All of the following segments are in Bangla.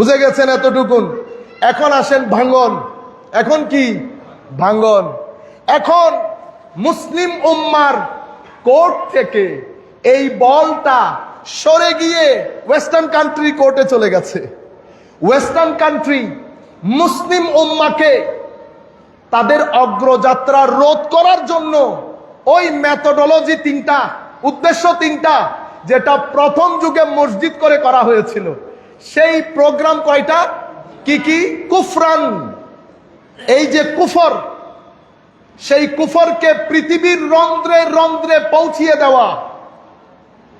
বুঝে গেছেন এতটুকুন। এখন আসেন ভাঙ্গন। এখন কি ভাঙ্গন? এখন মুসলিম উম্মার কোর্ট থেকে এই বলটা সরে গিয়ে ওয়েস্টার্ন কান্ট্রি কোর্টে চলে গেছে। ওয়েস্টার্ন কান্ট্রি মুসলিম উম্মাকে তাদের অগ্রযাত্রা রোধ করার জন্য ওই মেথোডোলজি তিনটা, উদ্দেশ্য তিনটা, যেটা প্রথম যুগে মসজিদ করে করা হয়েছিল, সেই প্রোগ্রাম কয়টা? কি কি? কুফরান। এই যে কুফর, সেই কুফরকে পৃথিবীর রন্ধ্রে রন্ধ্রে পৌঁছিয়ে দেওয়া।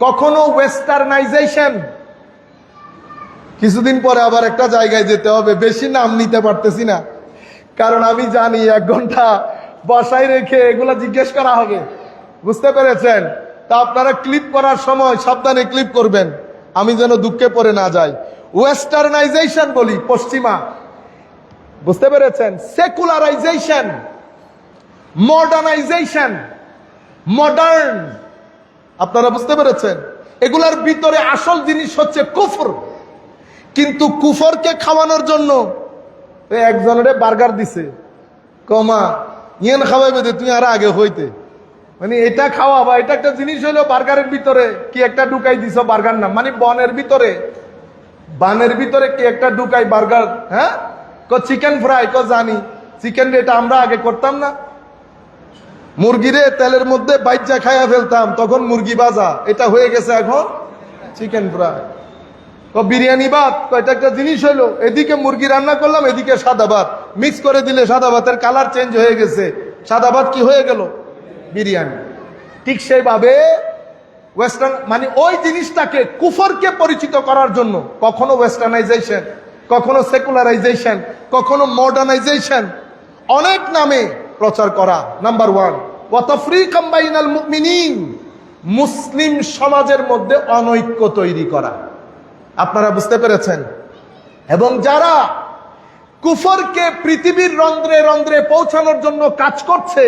কখনো ওয়েস্টার্নাইজেশন। কিছুদিন পরে আবার একটা জায়গায় যেতে হবে, বেশি নাম নিতে পারতেছি না, কারণ আমি জানি 1 ঘন্টা বসায় রেখে এগুলা জিজ্ঞেস করা হবে। বুঝতে পেরেছেন? তা আপনারা ক্লিপ করার সময় সাবধানে ক্লিপ করবেন, আমি যেন দুঃখে পড়ে না যাই। ওয়েস্টার্নাইজেশন বলি, পশ্চিমা। বুঝতে পেরেছেন? Secularisation, modernisation, modern. আপনারা বুঝতে পেরেছেন? এগুলার ভিতরে আসল জিনিস হচ্ছে কুফর। কিন্তু কুফরকে খাওয়ানোর জন্য একজনের বার্গার দিছে, কমা ইয়েন খাওয়াইবে তুই আর আগে হইতে, মানে এটা খাওয়া বা এটা একটা জিনিস হলো বার্গারের ভিতরে কি একটা ঢুকাই দিছ বার্গার নাম, মানে বানের ভিতরে কি একটা ঢুকাই বার্গার। হ্যাঁ, চিকেন ফ্রাই, জানি চিকেন, এটা আমরা আগে করতাম না। মুরগিরে তেলের মধ্যে বাইচা খাইয়া ফেলতাম, তখন মুরগি ভাজা, এটা হয়ে গেছে এখন চিকেন ফ্রাই। বিরিয়ানি ভাত, এটা একটা জিনিস হলো, এদিকে মুরগি রান্না করলাম, এদিকে সাদা ভাত মিক্স করে দিলে সাদা ভাতের কালার চেঞ্জ হয়ে গেছে, সাদা ভাত কি হয়ে গেল? বিরিয়ানি। ঠিক সেইভাবে ওয়েস্টার্ন, মানে ওই জিনিসটাকে, কুফরকে পরিচিত করার জন্য কখনো ওয়েস্টার্নাইজেশন, কখনো সেকুলারাইজেশন, কখনো মডার্নাইজেশন, অনেক নামে প্রচার করা। নাম্বার 1, ওয়া তাফরীকাম বাইনাল মুমিনিন, মুসলিম সমাজের মধ্যে অনৈক্য তৈরি করা। আপনারা বুঝতে পেরেছেন? এবং যারা কুফরকে পৃথিবীর রন্ধ্রে রন্ধ্রে পৌঁছানোর জন্য কাজ করছে,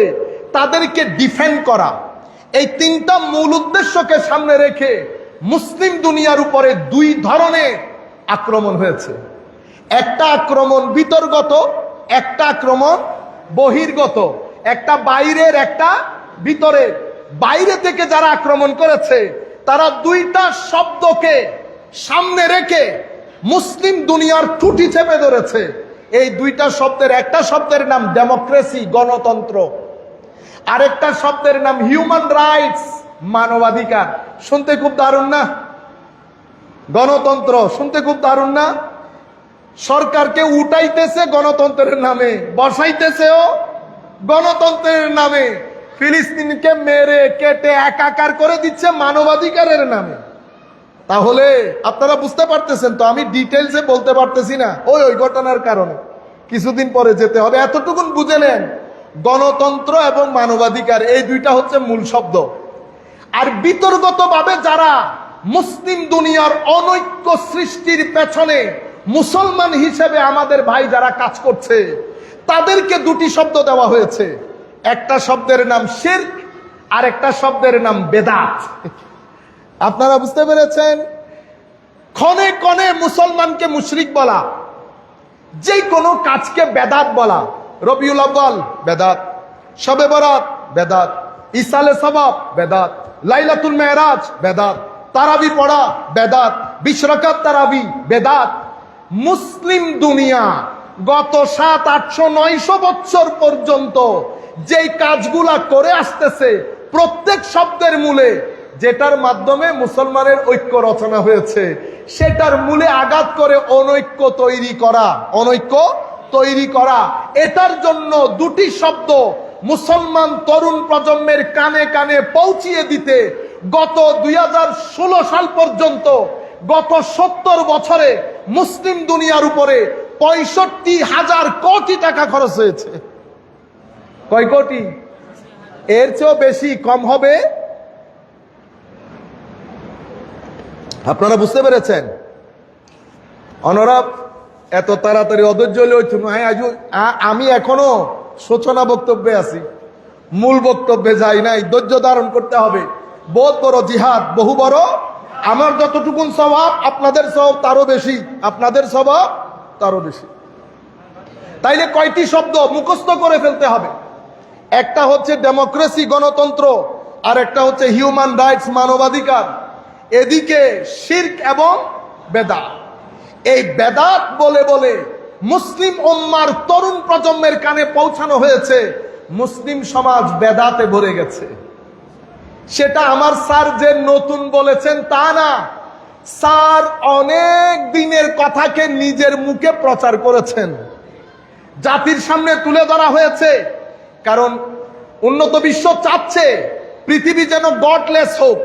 তাদেরকে ডিফেন্ড করা। এই তিনটা মূল উদ্দেশ্যকে সামনে রেখে মুসলিম দুনিয়ার উপরে 2 ধরনের আক্রমণ হয়েছে। একটা আক্রমণ ভিতরগত, একটা আক্রমণ বহির্গত, একটা বাইরের, একটা ভিতরে। বাইরে থেকে যারা আক্রমণ করেছে, তারা 2টা শব্দকে সামনে রেখে মুসলিম দুনিয়ার ত্রুটি চেপে ধরেছে। এই 2টা শব্দের, একটা শব্দের নাম ডেমোক্রেসি, গণতন্ত্র, আরেকটা শব্দের নাম হিউম্যান রাইটস, মানবাধিকার। শুনতে খুব দারুণ না? গণতন্ত্র শুনতে খুব দারুণ না? সরকারকে উঠাইতেছে গণতন্ত্রের নামে, বসাইতেছেও গণতন্ত্রের নামে, ফিলিস্তিনকে মেরে কেটে একাকার করে দিচ্ছে মানবাধিকারের নামে। তাহলে আপনারা বুঝতে পারতেছেন তো, আমি ডিটেলসে বলতে পারতেছি না ওই ঘটনার কারণে, কিছুদিন পরে যেতে হবে। এতটুকুন বুঝে নেন, গণতন্ত্র এবং মানবাধিকার এই 2টা হচ্ছে মূল শব্দ। আর বিতর্কতভাবে যারা মুসলিম দুনিয়ার অনৈক্য সৃষ্টির পেছনে মুসলমান হিসেবে আমাদের ভাই যারা কাজ করছে, তাদেরকে 2টি শব্দ দেওয়া হয়েছে। একটা শব্দের নাম শিরক, আর একটা শব্দের নাম বেদাত। আপনারা বুঝতে পেরেছেন? ক্ষণে ক্ষণে মুসলমানকে মুশরিক বলা, যে কোনো কাজকে বেদাত বলা। রবিউল আউয়াল বেদাত, শবে বরাত বেদাত, ইসালে সওয়াব বেদাত, লাইলাতুল মেরাজ বেদাত, তারাবি পড়া বেদাত, 20 রাকাত তারাবি বেদাত। মুসলিম দুনিয়া গত 700, 800, 900 বছর পর্যন্ত যেই কাজগুলা করে আসতেছে, প্রত্যেক শব্দের মূলে, যেটার মাধ্যমে মুসলমানের ঐক্য রচনা হয়েছে, সেটার মূলে আঘাত করে অনৈক্য তৈরি করা, অনৈক্য তৈরি করা। এটার জন্য 2টি শব্দ মুসলমান তরুণ প্রজন্মের কানে কানে পৌঁছিয়ে দিতে গত 2016 সাল পর্যন্ত, গত 70 বছরে মুসলিম দুনিয়ার উপরে 65,000 কোটি টাকা খরচ হয়েছে। কয় কোটি? এর চেয়েও বেশি, কম হবে? আপনারা বুঝতে পেরেছেন? অনরাব এত তাড়াতাড়ি অধৈর্য হইতো না। আমি এখনো সূচনা বক্তব্যে আছি, মূল বক্তব্যে যাই নাই। ধৈর্য ধারণ করতে হবে। বহুত বড় জিহাদ, বহু বড় আমার যতটুকুন স্বভাব আপনাদের স্বভাব তারও বেশি, আপনাদের স্বভাব তারও বেশি। তাইলে কয়টি শব্দ মুখস্থ করে ফেলতে হবে? একটা হচ্ছে ডেমোক্রেসি, গণতন্ত্র, আর একটা হচ্ছে হিউম্যান রাইটস, মানবাধিকার। এদিকে শিরক এবং বেদাত। এই বেদাত বলে বলে মুসলিম উম্মার তরুণ প্রজন্মের কানে পৌঁছানো হয়েছে। মুসলিম সমাজ বেদাতে ভরে গেছে। সেটা আমার স্যার যে নতুন বলেছেন তা না, স্যার অনেক দিনের কথাকে নিজের মুখে প্রচার করেছেন, জাতির সামনে তুলে ধরা হয়েছে। কারণ উন্নত বিশ্ব চাচ্ছে পৃথিবী যেন গডলেস হোক।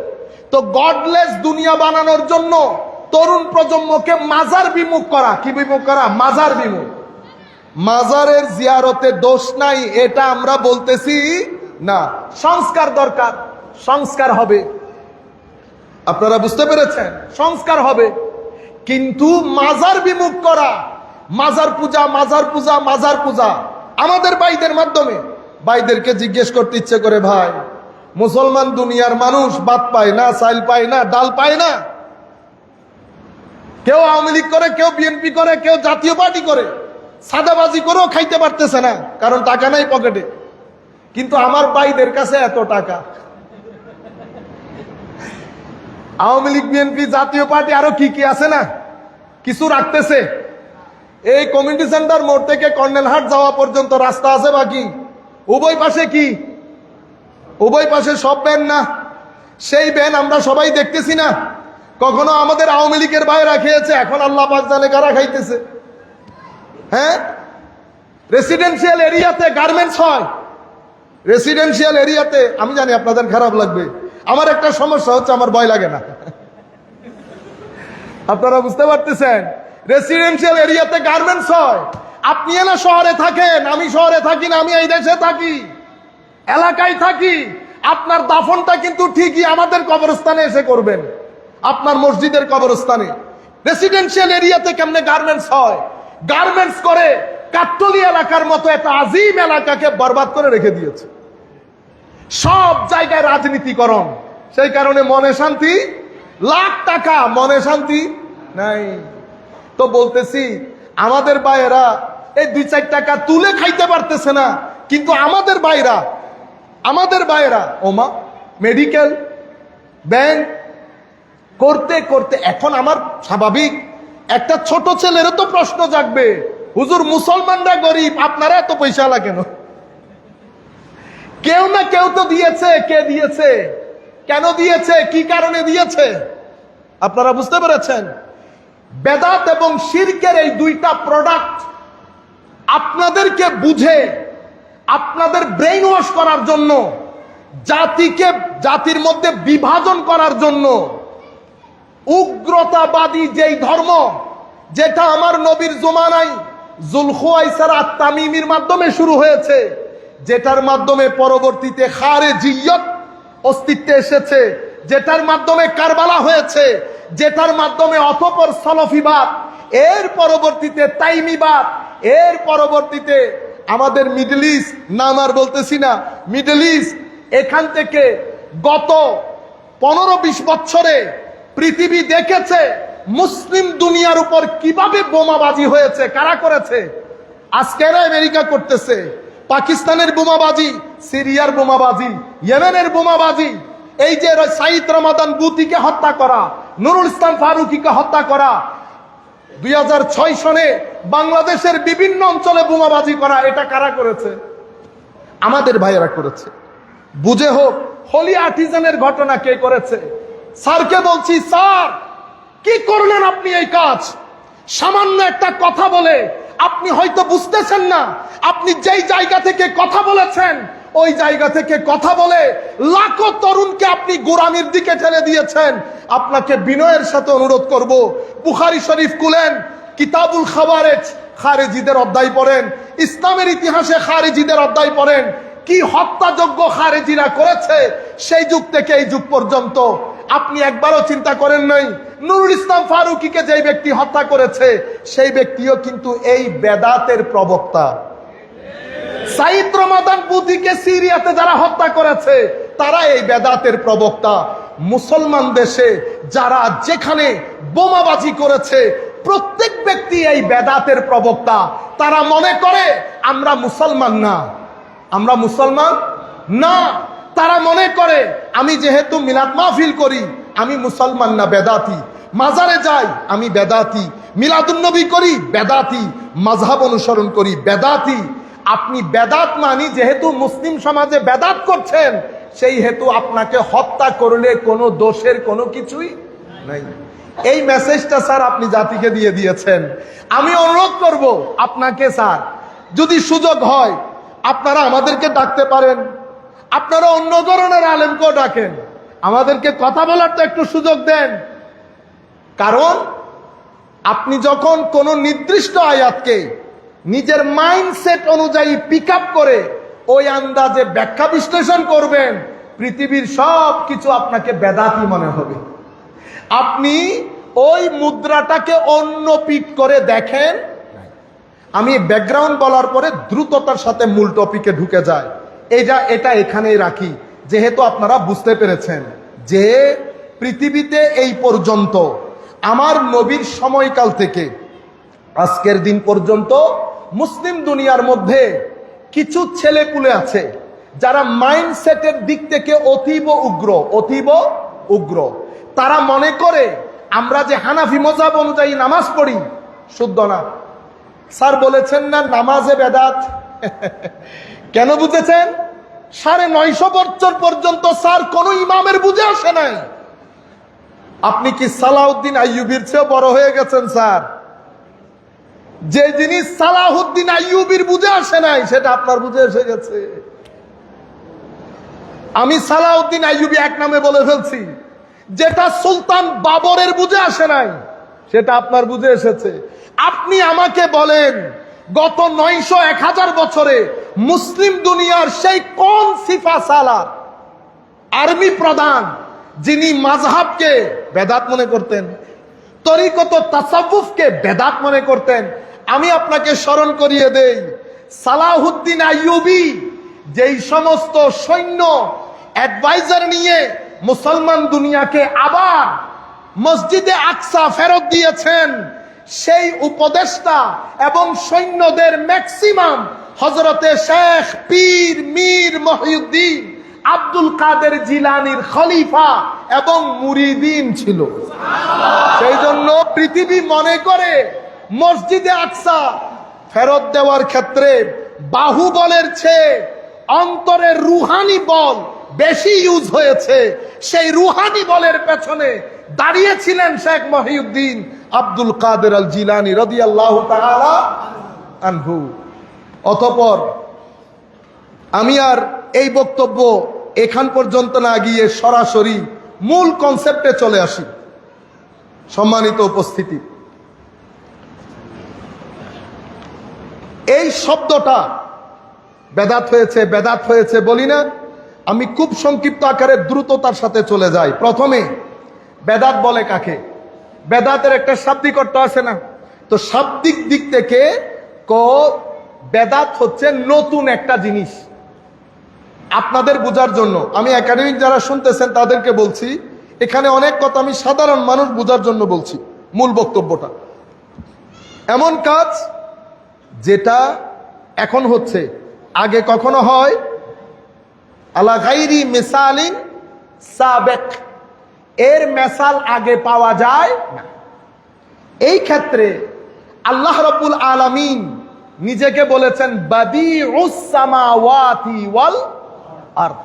তো গডলেস দুনিয়া বানানোর জন্য তরুণ প্রজন্মকে মাজার বিমুখ করা। কি বিমুখ করা? মাজার বিমুখ। মাজারের জিয়ারতে দোষ নাই এটা আমরা বলতেছি না। সংস্কার দরকার, সংস্কার হবে। আপনারা বুঝতে পেরেছেন? সংস্কার হবে, কিন্তু মাজার বিমুখ করা, মাজার পূজা, মাজার পূজা, মাজার পূজা। আমাদের ভাইদের মাধ্যমে ভাইদেরকে জিজ্ঞেস করতে ইচ্ছে করে, ভাই মুসলমান দুনিয়ার মানুষ ভাত পায় না, চাল পায় না, ডাল পায় না। কেউ আওয়ামী লীগ করে, কেউ বিএনপি করে, কেউ জাতীয় পার্টি করে, সাদাবাজি করেও খাইতে পারতেছে না, কারণ টাকা নাই পকেটে। কিন্তু আমার ভাইদের কাছে এত টাকা। আওয়ামী লীগ, বিএনপি, জাতীয় পার্টি আরো কি কি আছে না, কিছু রাখতেছে। এই কমিউনিটি সেন্টার মোড় থেকে কর্নেলহাট যাওয়া পর্যন্ত রাস্তা আছে বাকি। উভয় পাশে কি? উভয় পাশে সব ব্যান না? সেই ব্যান আমরা সবাই দেখতেছি না? কখনো আমাদের আওয়ামী লীগের ভাইরা খেয়েছে, এখন আল্লাহ পাক জানে কারা খাইতেছে। হ্যাঁ, রেসিডেন্সিয়াল এরিয়াতে গার্মেন্টস হয়। রেসিডেন্সিয়াল এরিয়াতে, আমি জানি আপনাদের খারাপ লাগবে, আমার একটা সমস্যা হচ্ছে, আমার ভয় লাগে না। আপনারা বুঝতে পারতেছেন? রেসিডেন্সিয়াল এরিয়াতে গার্মেন্টস হয়। আপনি না শহরে থাকেন, আমি শহরে থাকি না, আমি এই দেশে থাকি, এলাকায় থাকি। আপনার দাফনটা কিন্তু ঠিকই আমাদের কবরস্থানে এসে করবেন, আপনার মসজিদের কবরস্থানে। রেসিডেন্সিয়াল এরিয়াতে কেমনে গার্মেন্টস হয়? গার্মেন্টস করে কাট্টলি এলাকার মতো একটা আজিম এলাকাকে বরবাদ করে রেখে দিয়েছে। সব জায়গায় রাজনীতিকরণ। সেই কারণে মনে শান্তি, লাখ টাকা, মনে শান্তি নাই। তো বলতেছি আমাদের ভাইয়েরা এই 2-4 টাকা তুলে খাইতে পারতেছে না, কিন্তু আমাদের ভাইয়েরা ওমা মেডিকেল, ব্যাংক করতে করতে এখন আমার স্বাভাবিক একটা ছোট ছেলেরও তো প্রশ্ন জাগবে, হুজুর মুসলমানরা গরিব, আপনারা এত পয়সা লাগে কেন? কেউ না কেউ তো দিয়েছে। কে দিয়েছে? কেন দিয়েছে? কি কারণে দিয়েছে? আপনারা বুঝতে পেরেছেন? বেদাত এবং শিরকের এই দুইটা প্রোডাক্ট আপনাদেরকে বুঝে, আপনাদের ব্রেইন ওয়াশ করার জন্য, জাতির মধ্যে বিভাজন করার জন্য, উগ্রতাবাদী যেই ধর্ম, যেটা আমার নবীর জমানায় যুলখুয়াইসার আত-তামিমির মাধ্যমে শুরু হয়েছে, যেটার মাধ্যমে পরবর্তীতে খারেজিয়ত অস্তিত্বে এসেছে, যেটার মাধ্যমে কারবালা হয়েছে, যেটার মাধ্যমে অতঃপর সালাফিবাদ, এর পরবর্তীতে তাইমিবাদ, এর পরবর্তীতে আমাদের মিডল ইস্ট, নাম আর বলতেছি না, মিডল ইস্ট। এখান থেকে গত 15-20 বছরে পৃথিবী দেখেছে মুসলিম দুনিয়ার উপর কিভাবে বোমাবাজি হয়েছে। কারা করেছে? আজকেরা আমেরিকা করতেছে। পাকিস্তানের বোমাবাজি, সিরিয়ার বোমাবাজি, ইয়েমেনের বোমাবাজি, এই যে সাইদ রমাদান বুতিকে হত্যা করা, নুরুল ইসলাম ফারুকিকে হত্যা করা, 2006 সনে বাংলাদেশের বিভিন্ন অঞ্চলে বোমাবাজি করা, এটা কারা করেছে? আমাদের ভাইয়েরা করেছে। বুঝে হোক, হোলি আর্টিজানের ঘটনা কে করেছে? স্যারকে বলছি, স্যার কি করলেন আপনি এই কাজ? সামান্য একটা কথা বলে আপনি হয়তো বুঝতেছেন না, আপনি যেই জায়গা থেকে কথা বলেছেন, ওই জায়গা থেকে কথা বলে লাখো তরুণকে আপনি গোরামির দিকে ঠেলে দিয়েছেন। আপনাকে বিনয়ের সাথে অনুরোধ করব, বুখারী শরীফ খুলেন, কিতাবুল খাওয়ারেজ, খারেজিদের অধ্যায় পড়েন, ইসলামের ইতিহাসে খারেজিদের অধ্যায় পড়েন। কি হত্যাযজ্ঞ খারেজিরা করেছে সেই যুগ থেকে এই যুগ পর্যন্ত। আপনি একবারও চিন্তা করেন নাই নুরুল ইসলাম ফারুকিকে যে ব্যক্তি হত্যা করেছে সেই ব্যক্তিও কিন্তু এই বেদাতের প্রবক্তা। সাইদ রমাদান বুতিকে সিরিয়াতে যারা হত্যা করেছে তারা এই বেদাতের প্রবক্তা। মুসলমান দেশে যারা যেখানে বোমাবাজি করেছে প্রত্যেক ব্যক্তি এই বেদাতের প্রবক্তা। তারা মনে করে আমরা মুসলমান না, আমরা মুসলমান না। তারা মনে করে আমি যেহেতু মিলাদ মাহফিল করি আমি মুসলমান না, বেদাতি। মাজারে যাই আমি বেদাতি, মিলাদুন্নবী করি বেদাতি, মাযহাব অনুসরণ করি বেদাতি। আপনি বেদাত মানি যেহেতু মুসলিম সমাজে বেদাত করছেন, সেই হেতু আপনাকে হত্যা করলে কোনো দোষের কোনো কিছুই নাই। এই মেসেজটা স্যার আপনি জাতিকে দিয়ে দিয়েছেন। আমি অনুরোধ করব আপনাকে স্যার, যদি সুযোগ হয় আপনারা আমাদেরকে ডাকতে পারেন, আপনারা অন্য ধরনের আলেমকেও ডাকেন, আমাদেরকে কথা বলার তো একটু সুযোগ দেন। কারণ আপনি যখন কোনো নির্দিষ্ট আয়াতকে নিজের মাইন্ডসেট অনুযায়ী পিক আপ করে ওই আন্দাজে ব্যাখ্যা বিশ্লেষণ করবেন, পৃথিবীর সব কিছু আপনাকে বেদাতি মনে হবে। আপনি ওই মুদ্রাটাকে অন্য পিক করে দেখেন। আমি ব্যাকগ্রাউন্ড বলার পরে দ্রুততার সাথে মূল টপিকে ঢুকে যায়। এটা এখানেই রাখি, যেহেতু আপনারা বুঝতে পেরেছেন যে পৃথিবীতে এই পর্যন্ত আমার নবীর সময়কাল থেকে আজকের দিন পর্যন্ত মুসলিম দুনিয়ার মধ্যে কিছু ছেলেপুলে আছে যারা মাইন্ডসেটের দিক থেকে অতীব উগ্র। তারা মনে করে আমরা যে হানাফি মযহাব অনুযায়ী নামাজ পড়ি শুদ্ধ না। স্যার বলেছেন না নামাজে বেদাত। কেন বুঝেছেন? 950 বছর পর্যন্ত স্যার কোন ইমামের বুঝে আসে নাই। আপনি কি সালাউদ্দিন আইয়ুবীর চেয়ে বড় হয়ে গেছেন স্যার? যে জিনিস সালাহুদ্দিন আইয়ুবীর বুঝে আসে নাই সেটা আপনার বুঝে এসে গেছে। আমি সালাউদ্দিন আইয়ুবী এক নামে বলে ফেলছি, যেটা সুলতান বাবরের বুঝে আসে নাই সেটা আপনার বুঝে এসেছে। আপনি আমাকে বলেন গত 900-1000 বছরে মুসলিম দুনিয়ার সেই কোন সিফা সালার আর্মি প্রধান যিনি মাযহাবকে বেদাত মনে করতেন, তরিকত তাসাউফকে বেদাত মনে করতেন? আমি আপনাকে স্মরণ করিয়ে দেই, সালাহুদ্দিন আইয়ুবী যেই সমস্ত সৈন্য অ্যাডভাইজার নিয়ে মুসলমান দুনিয়াকে আবার মসজিদে আকসা ফেরত দিয়েছেন, সেই উপদেষ্টা এবং সৈন্যদের ম্যাক্সিমাম হযরতে শেখ পীর মীর মহিউদ্দিন আব্দুল কাদের জিলানীর খলিফা এবং মুরিদিন ছিল। সেই জন্য পৃথিবী মনে করে মসজিদে আকসা ফেরত দেওয়ার ক্ষেত্রে বাহুবলের চেয়ে অন্তরের রুহানি বল বেশি ইউজ হয়েছে। সেই রুহানি বলের পেছনে দাঁড়িয়েছিলেন শেখ মহিউদ্দিন আব্দুল কাদের আল জিলানী রাদিয়াল্লাহু তাআলা আনহু। অতঃপর আমি আর এই বক্তব্য এখান পর্যন্ত না গিয়ে সরাসরি মূল কনসেপ্টে চলে আসি। সম্মানিত উপস্থিতি, এই শব্দটা বেদাত হয়েছে বলি না, আমি খুব সংক্ষিপ্ত আকারে দ্রুততার সাথে চলে যাই। প্রথমে বেদাত বলে কাকে? বেদাতের একটা শাব্দিক অর্থ আছে না? তো শাব্দিক দিক থেকে বেদাত হচ্ছে নতুন একটা জিনিস। আপনাদের বোঝার জন্য আমি একাডেমিক যারা শুনতেছেন তাদেরকে বলছি, এখানে অনেক কথা আমি সাধারণ মানুষ বোঝার জন্য বলছি। মূল বক্তব্যটা এমন কাজ যেটা এখন হচ্ছে, আগে কখনো হয় আলা গায়রি মিসালিন সাবেক, এর মেসাল আগে পাওয়া যায় না। এই ক্ষেত্রে আল্লাহ রাব্বুল আলামিন নিজেকে বলেছেন বাদিউস সামাওয়াতি ওয়াল আরদ।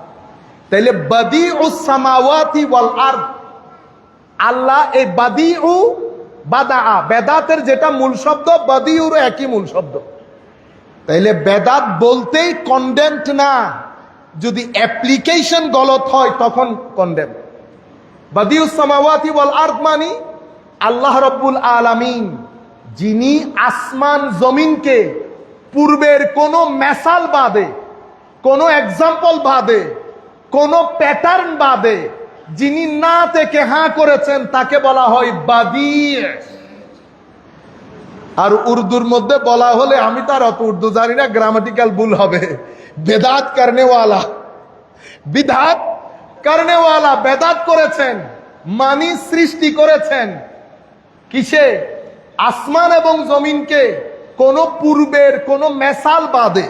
তাইলে বাদিউস সামাওয়াতি ওয়াল আরদ, আল্লাহ এই বাদিউ বাদা বেদাতের যেটা মূল শব্দ, বাদিউর একই মূল শব্দ। তাইলে বেদাত বলতেই কন্ডেমড না, যদি অ্যাপ্লিকেশন গলত হয় তখন কন্ডেম। বাদিউস সামাওয়াতি ওয়াল আরদ মানে আল্লাহ রাব্বুল আলামিন যিনি আসমান জমিনকে পূর্বের কোন মেসাল বাদে, কোন এক্সাম্পল বাদে, কোন প্যাটার্ন বাদে যিনি না থেকে হ্যাঁ করেছেন তাকে বলা হয় বাদি। আর উর্দুর মধ্যে বলা হলে, আমি তার অত উর্দু জানি না, গ্রামাটিক্যাল ভুল হবে, বেদাত করনে ওয়ালা, বিধাত কারণেওয়ালা বেদাত করেছেন, মানি সৃষ্টি করেছেন। কিসে? আসমান এবং জমিনকে কোন পূর্বের কোন মেসাল বাদে।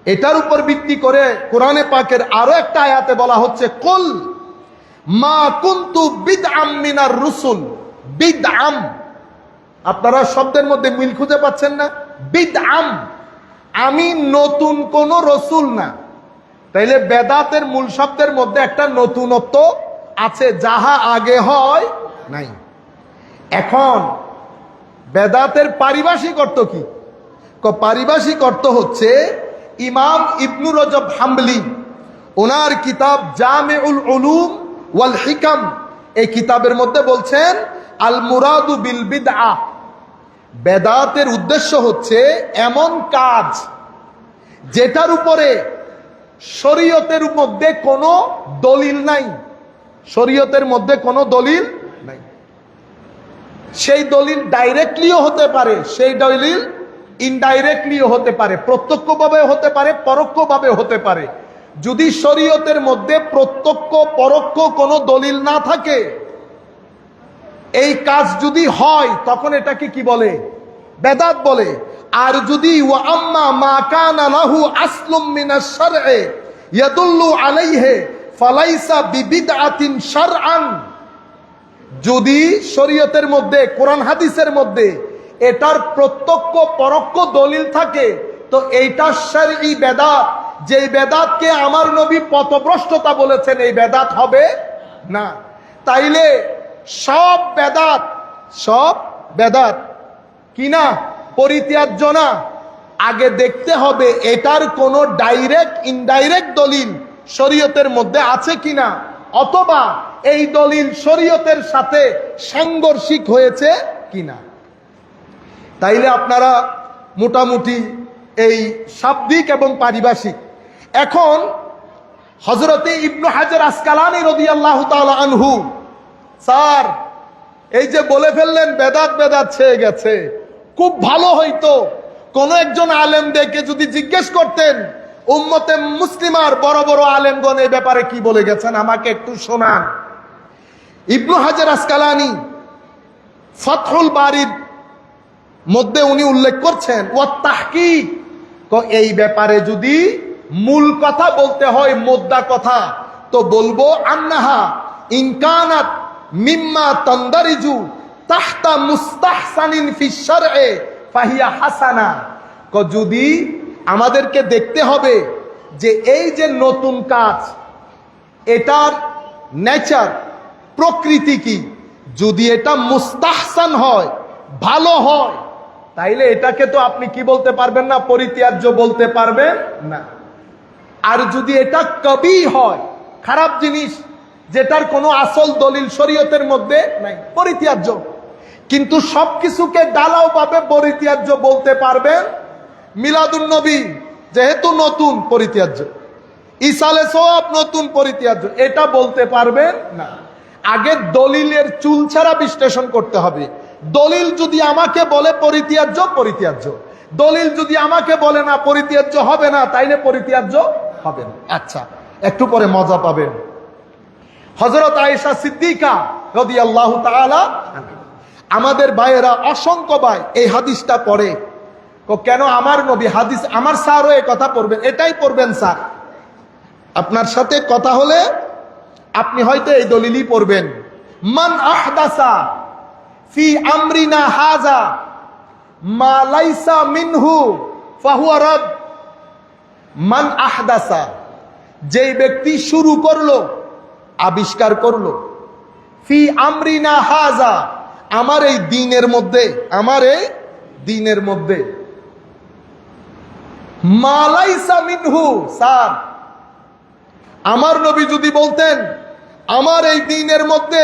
এটার উপর ভিত্তি করে কোরআনে পাকের আরো একটা আয়াতে বলা হচ্ছে, কুল মা কুনতু বিদআম মিনার রুসুল। বিদআম, আপনারা শব্দের মধ্যে মিল খুঁজে পাচ্ছেন না? বিদআম, আমি নতুন কোন রসুল না। তাইলে বেদাতের মূল শব্দের মধ্যে একটা নতুনত্ব আছে, যাহা আগে হয় নাই। এখন বেদাতের পারিভাষিক অর্থ কি? পারিভাষিক অর্থ হচ্ছে, ইমাম ইবনু রজব হাম্বলি ওনার কিতাব জামিউল উলুম ওয়াল হিকাম, এই কিতাবের মধ্যে বলছেন, আল মুরাদু বিল বিদআহ, বেদাতের উদ্দেশ্য হচ্ছে এমন কাজ যেটার উপরে শরীয়তের মধ্যে কোনো দলিল নাই। শরীয়তের মধ্যে কোনো দলিল নাই। সেই দলিল ডাইরেক্টলিও হতে পারে, সেই দলিল ইনডাইরেক্টলিও হতে পারে, প্রত্যক্ষভাবে হতে পারে, পরোক্ষভাবে হতে পারে। যদি শরীয়তের মধ্যে প্রত্যক্ষ পরোক্ষ কোনো দলিল না থাকে, এই কাজ যদি হয়, তখন এটাকে কি বলে? বেদাত বলে। আর যদি ওয়া আম্মা মা কানা লাহু আসলুম মিনাশ শারঈ ইয়াদুল্লু আলাইহি ফালাইসা বিবিদআতিন শারআন, যদি শরীয়তের মধ্যে, কোরআন হাদিসের মধ্যে এটার প্রত্যক্ষ পরোক্ষ দলিল থাকে, তো এইটা শারঈ বেদাত। যেই বেদাতকে আমার নবী পথভ্রষ্টতা বলেছেন, এই বেদাত হবে না। তাইলে সব বেদাত কি না? পরিত্যাজ্য না। আগে দেখতে হবে এটার কোনো ডাইরেক্ট ইনডাইরেক্ট দলিল শরীয়তের মধ্যে আছে কিনা, অথবা এই দলিল শরীয়তের সাথে সাংঘর্ষিক হয়েছে কিনা। তাইলে আপনারা মোটামুটি এই শাব্দিক এবং পারিভাষিক। এখন হযরতে ইবনু হাজার আসকালানী রাদিয়াল্লাহু তাআলা আনহু, স্যার এই যে বলে ফেললেন বেদাত বেদাত ছেয়ে গেছে, খুব ভালো হইতো কোন একজন আলেম দেখে যদি জিজ্ঞেস করতেন, উম্মতে মুসলিমার বড় বড় আলেমগণ এই ব্যাপারে কি বলে গেছেন, আমাকে একটু শোনান। ইবনু হাজার আসকালানী ফাতহুল বারির মধ্যে উনি উল্লেখ করছেন, ওয়াত তাহকিক, এই ব্যাপারে যদি মূল কথা বলতে হয়, মোদ্দা কথা, তো বলবো আন্নাহা ইনকানাত মিম্মা তানদারিজু তাহতা মুস্তাহসানিন ফিশ শারঈ ফাহিয়া হাসানা। যদি আমাদেরকে দেখতে হবে যে এই যে নতুন কাজ, এটার নেচার, প্রকৃতি কি, যদি এটা মুস্তাহসান হয়, ভালো হয়, তাইলে এটাকে তো আপনি কি বলতে পারবেন না? পরিত্যাজ্য বলতে পারবেন না। আর যদি এটা কবি হয়, খারাপ জিনিস, যেটার কোনো আসল দলিল শরীয়তের মধ্যে নাই, পরিত্যাজ্য। কিন্তু সবকিছুকে ডালাও ভাবে পরিত্যাজ্য বলতে পারবেন। মিলাদুন নবী যেহেতু নতুন, পরিত্যাজ্য। ইসালে সওয়াব নতুন, পরিত্যাজ্য, এটা বলতে পারবেন না। আগে দলিলের চুলছাড়া বিশ্লেষণ করতে হবে। দলিল যদি আমাকে বলে পরিত্যাজ্য, পরিত্যাজ্য। দলিল যদি আমাকে বলে না পরিত্যাজ্য হবে না, তাইলে পরিত্যাজ্য হবে না। আচ্ছা, একটু পরে মজা পাবেন। হযরত আয়েশা সিদ্দিকা রাদিয়াল্লাহু তাআলা, আমাদের ভাইয়েরা অসংখ্য ভাই এই হাদিসটা পড়ে, কেন আমার নবী হাদিস, আমার স্যারও এই কথা পড়বেন, এটাই পড়বেন স্যার। আপনার সাথে কথা হলে আপনি হয়তো এই দলিলই পড়বেন, মান আহদাসা ফি আমরিনা হাযা মা লাইসা মিনহু ফাহুয়া রাদ। মান আহদাসা, যেই ব্যক্তি শুরু করলো, আবিষ্কার করলো, ফি আমরিনা হাযা, আমার এই দ্বীনের মধ্যে, আমার এই দ্বীনের মধ্যে, মা লাইসা মিনহু। স্যার, আমার নবী যদি বলতেন আমার এই দ্বীনের মধ্যে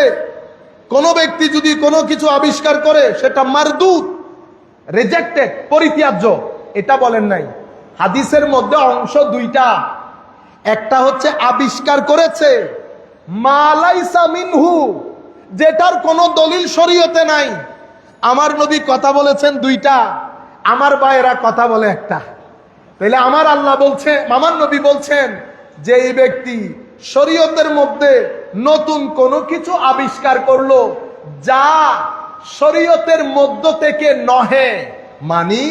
কোন ব্যক্তি যদি কোনো কিছু আবিষ্কার করে, সেটা মারদুদ, রিজেক্টেড, পরিত্যাজ্য, এটা বলেন নাই। হাদিসের মধ্যে অংশ দুইটা, একটা হচ্ছে আবিষ্কার করেছে, মা লাইসা মিনহু, যেটার কোনো দলিল শরীয়তে নাই। আমার নবী কথা বলেছেন দুইটা, আমার ভাইয়েরা কথা বলে একটা। তাহলে আমার আল্লাহ বলছে, আমার নবী বলছেন যে এই ব্যক্তি শরীয়তের মধ্যে নতুন কোনো কিছু আবিষ্কার করলো যা শরীয়তের মধ্য থেকে নহে, মানে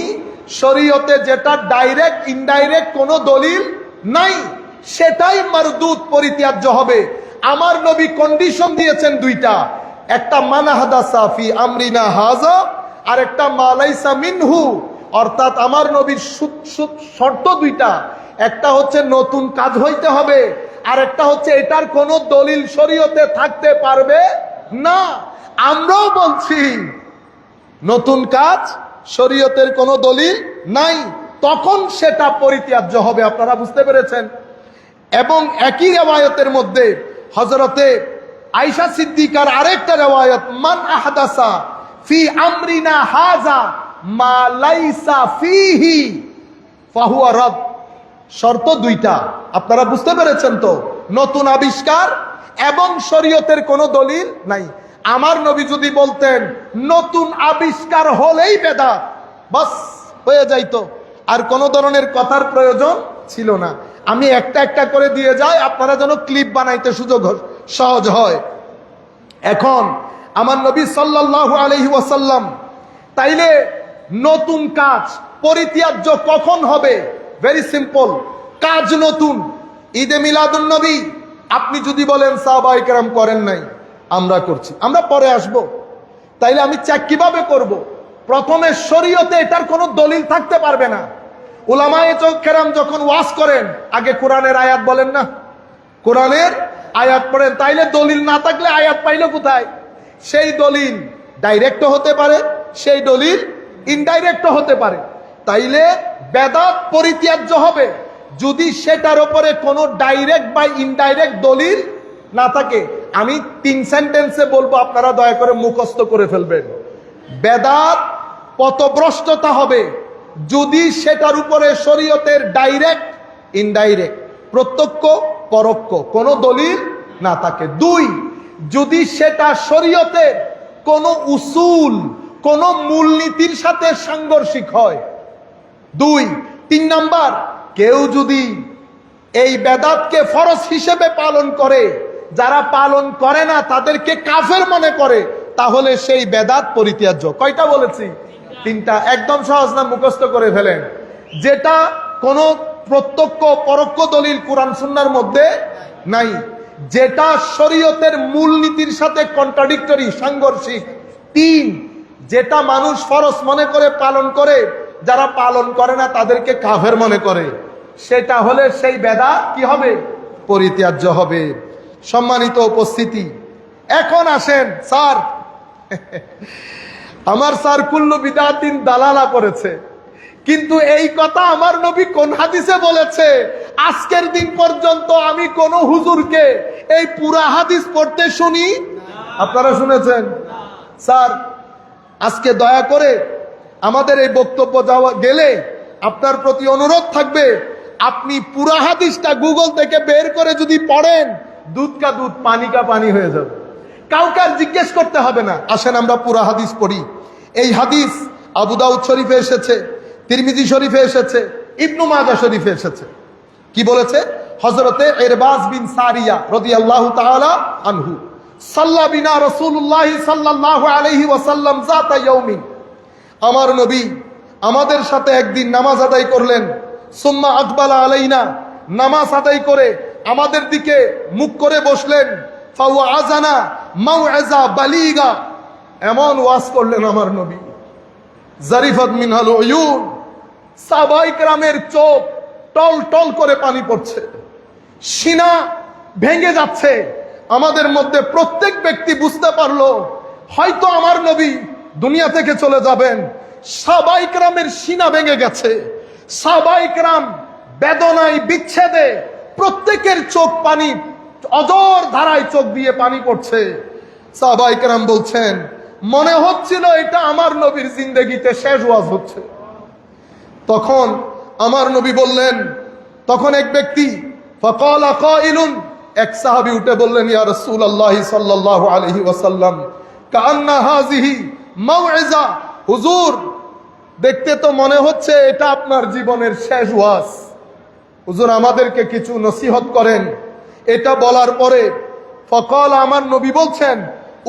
শরীয়তে যেটা ডাইরেক্ট ইনডাইরেক্ট কোনো দলিল নাই, সেটাই মারদুদ, পরিত্যাজ্য হবে। আমার নবী কন্ডিশন দিয়েছেন দুইটা, একটা মানাহাদাসা ফি আমরিনা হাজা, আর একটা মালাইসা মিনহু। অর্থাৎ আমার নবীর শর্ত দুইটা, একটা হচ্ছে নতুন কাজ হইতে হবে, আর একটা হচ্ছে এটার কোনো দলিল শরীয়তে থাকতে পারবে না। আমরাও বলছি নতুন কাজ শরীয়তের কোনো দলিল নাই, তখন সেটা পরিত্যাজ্য হবে। আপনারা বুঝতে পেরেছেন? এবং একই রেওয়ায়তের মধ্যে হযরতে আয়েশা সিদ্দিকার আরেকটা রেওয়ায়ত, মান আহদাসা ফি আমরিনা হাজা মা লাইসা ফিহি ফাহুয়া রাদ। শর্ত দুইটা, আপনারা বুঝতে পেরেছেন তো? নতুন আবিষ্কার এবং শরীয়তের কোনো দলিল নাই। আমার নবী যদি বলতেন নতুন আবিষ্কার হলেই বেদাত, বাস হয়ে যাইতো, আর কোনো ধরনের কথার প্রয়োজন ছিল না। আমি একটা একটা করে দিয়ে যাই, আপনারা যেন ক্লিপ বানাইতে সুযোগ সহজ হয়। এখন আমার নবী সাল্লাল্লাহু আলাইহি ওয়াসাল্লাম, তাইলে নতুন কাজ পরিত্যাজ্য কখন হবে? ভেরি সিম্পল, কাজ নতুন। ঈদে মিলাদুন নবী আপনি যদি বলেন সাহাবায়ে কেরাম করেন নাই, আমরা করছি, আমরা পরে আসব, তাইলে আমি চেক কিভাবে করব? প্রথমে শরীয়তে এটার কোনো দলিল থাকতে পারবে না। উলামায়ে কেরাম যখন ওয়াজ করেন আগে কোরআনের আয়াত বলেন না, কোরআনের আয়াত পড়েন, তাইলে দলিল না থাকলে আয়াত পাইলো কোথায়? সেই দলিল ডাইরেক্ট হতে পারে, সেই দলিল ইনডাইরেক্ট হতে পারে। তাইলে বেদাত পরিত্যাজ্য হবে যদি সেটার উপরে কোনো ডাইরেক্ট বা ইনডাইরেক্ট দলিল না থাকে। আমি 3 সেন্টেন্সে বলবো, আপনারা দয়া করে মুখস্থ করে ফেলবেন। বেদাত পথভ্রষ্টতা হবে যদি সেটার উপরে শরীয়তের ডাইরেক্ট ইনডাইরেক্ট, প্রত্যক্ষ পরোক্ষ কোনো দলিল না থাকে। 2, যদি সেটা শরীয়তের কোনো উসুল, কোনো মূলনীতির সাথে সাংঘর্ষিক হয়। 2, 3 নাম্বার, কেউ যদি এই বেদাতকে ফরজ হিসেবে পালন করে, যারা পালন করে না তাদেরকে কাফের মনে করে, তাহলে সেই বেদাত পরিত্যাজ্য। কয়টা বলেছি? 3টা। একদম সহজ না, মুখস্থ করে ফেলেন। যেটা কোনো প্রত্যক্ষ পরোক্ষ দলিল কোরআন সুন্নাহর মধ্যে নাই, যেটা শরীয়তের মূলনীতির সাথে কন্ট্রাডিক্টরি, সাংঘর্ষিক। 3, যেটা মানুষ ফরজ মনে করে পালন করে, যারা পালন করে না তাদেরকে কাফের মনে করে, সেটা হলে সেই বেদাত কি হবে? পরিত্যাজ্য হবে। সম্মানিত উপস্থিতি, এখন আসেন, স্যার আমার স্যার কুল্লু বিদআতিন দালালা করেছে, কিন্তু এই কথা আমার নবী কোন হাদিসে বলেছে? আজকের দিন পর্যন্ত আমি কোন হুজুরকে এই পুরা হাদিস পড়তে শুনি। আপনারা শুনেছেন? স্যার আজকে দয়া করে আমাদের এই বক্তব্য যাওয়া গেলে আপনার প্রতি অনুরোধ থাকবে, আপনি পুরা হাদিসটা গুগল থেকে বের করে যদি পড়েন, দুধ কা দুধ পানি কা পানি হয়ে যাবে, কাউকে আর জিজ্ঞেস করতে হবে না। আসেন আমরা পুরা হাদিস পড়ি। এই হাদিস আবু দাউদ শরীফে এসেছে, তিরমিজি শরীফে এসেছে, ইবনু মাজাহ শরীফে এসেছে। কি বলেছে? হযরতে ইরবাজ বিন সারিয়া রাদিয়াল্লাহু তাআলা আনহু, সাল্লা বিনা রাসূলুল্লাহ সাল্লাল্লাহু আলাইহি ওয়াসাল্লাম যাতা ইয়াউমিন, আমার নবী আমাদের সাথে একদিন নামাজ আদায় করলেন। সুম্মা আকবালা আলাইনা, নামাজ আদায় করে আমাদের দিকে মুখ করে বসলেন। ফাওয়াজানা মাউইজা বালিগা, এমন ওয়াজ করলেন আমার নবী, জারিফাত মিনহাল উয়ুন, সাহাবায়ে কেরামের চোখ টল টল করে পানি পড়ছে, সিনা ভেঙে যাচ্ছে। আমাদের মধ্যে প্রত্যেক ব্যক্তি বুঝতে পারলো হয়তো আমার নবী দুনিয়া থেকে চলে যাবেন। সাহাবায়ে কেরামের সিনা ভেঙে গেছে, সাহাবায়ে কেরাম বেদনায় বিচ্ছেদে প্রত্যেকের চোখ পানি, অজর ধারায় চোখ দিয়ে পানি পড়ছে। সাহাবায়ে কেরাম বলছেন, মনে হচ্ছিল এটা আমার নবীর জিন্দেগিতে শেষ ওয়াজ হচ্ছে। তখন আমার নবী বললেন, তখন এক ব্যক্তি, ফাকালা কাইলুন, এক সাহাবী উঠে বললেন, ইয়া রাসূলুল্লাহ সাল্লাল্লাহু আলাইহি ওয়াসাল্লাম, কান্না হাযিহি মাউইজা, হুজুর দেখতে তো মনে হচ্ছে এটা আপনার জীবনের শেষ ওয়াজ। হুজুর আমাদেরকে কিছু নসিহত করেন। এটা বলার পরে ফকাল, আমার নবী বলছেন,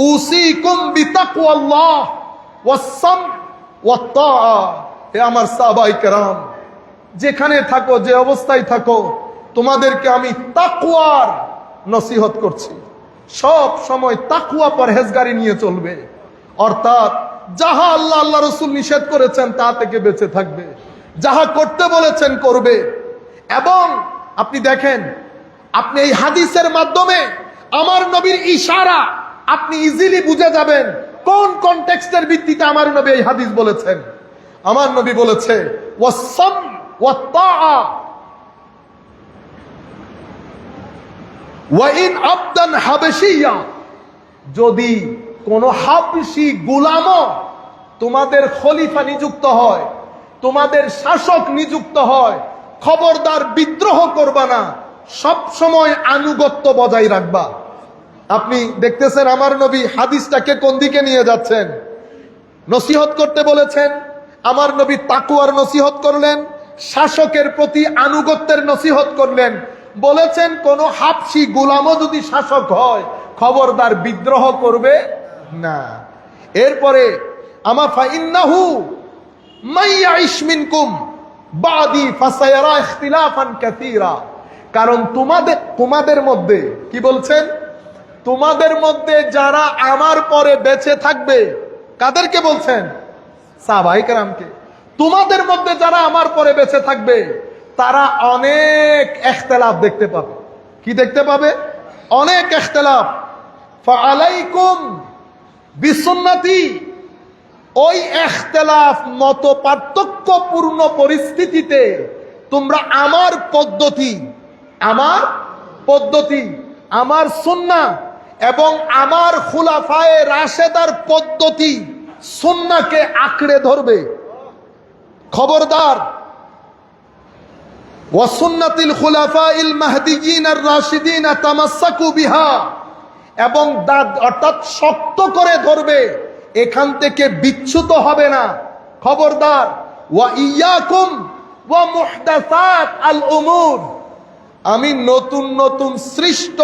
উসিকুম বিতাকওয়াল্লাহ ওয়াসসাম ওয়াত্তাআ। হে আমার সাহাবায়ে কেরাম, যেখানে থাকো, যে অবস্থায় থাকো, তোমাদেরকে আমি তাকওয়ার নসিহত করছি। সব সময় তাকওয়া পরহেজগারি নিয়ে চলবে, অর্থাৎ যাহা আল্লাহ আল্লাহ রসুল নিষেধ করেছেন তা থেকে বেঁচে থাকবে, যাহা করতে বলেছেন করবে। এবং আপনি দেখেন, আপনি এই হাদিসের মাধ্যমে আমার নবীর ইশারা আপনি ইজিলি বুঝে যাবেন কোন কনটেক্সটের ভিত্তিতে আমার নবী এই হাদিস বলেছেন। আমার নবী বলেছে ওয়াসসাম ওয়াত্তাআ ওয়া ইন আবদান হাবশিয়া, যদি কোন হাবশি গোলামও তোমাদের খলিফা নিযুক্ত হয়, তোমাদের শাসক নিযুক্ত হয়, খবরদার বিদ্রোহ করবা না, সব সময় আনুগত্য বজায় রাখবা। আপনি দেখতেছেন আমার নবী হাদিসটাকে কোন দিকে নিয়ে যাচ্ছেন। নসিহত করতে বলেছেন, আমার নবী তাকওয়ার নসিহত করলেন, শাসকের প্রতি আনুগত্যের নসিহত করলেন। বলেছেন কোন হাবশি গোলামও যদি শাসক হয়, খবরদার বিদ্রোহ করবে না। এরপরে আমা ফাইন্নাহু মাইয়াইশ মিনকুম বাদি ফাসায়ারা ইখতিলাফান কাসীরা, কারণ তোমাদের মধ্যে, কি বলছেন, তোমাদের মধ্যে যারা আমার পরে বেঁচে থাকবে, কাদেরকে বলছেন? সাহাবায়ে কেরামকে। তোমাদের মধ্যে যারা আমার পরে বেঁচে থাকবে তারা অনেক ইখতিলাফ দেখতে পাবে। কি দেখতে পাবে? অনেক ইখতিলাফ। ফাআলাইকুম বিসুন্নতি, ওই ইখতিলাফ মত পার্থক্যপূর্ণ পরিস্থিতিতে তোমরা আমার পদ্ধতি, আমার সুন্নাহ এবং আমার খুলাফায়ে রাশেদার পদ্ধতি, সুন্নাহকে আঁকড়ে ধরবে। খবরদার, ওয়া সুন্নাতিল খুলাফাইল মাহদিয়িন আর রাশিদিন তামাসসাকু বিহা, এবং অর্থাৎ শক্ত করে ধরবে, এখান থেকে বিচ্যুত হবে না। খবরদার, ওয়া ইয়াকুম ওয়া মুহদাসাত আল উমুর, আমি নতুন নতুন সৃষ্ট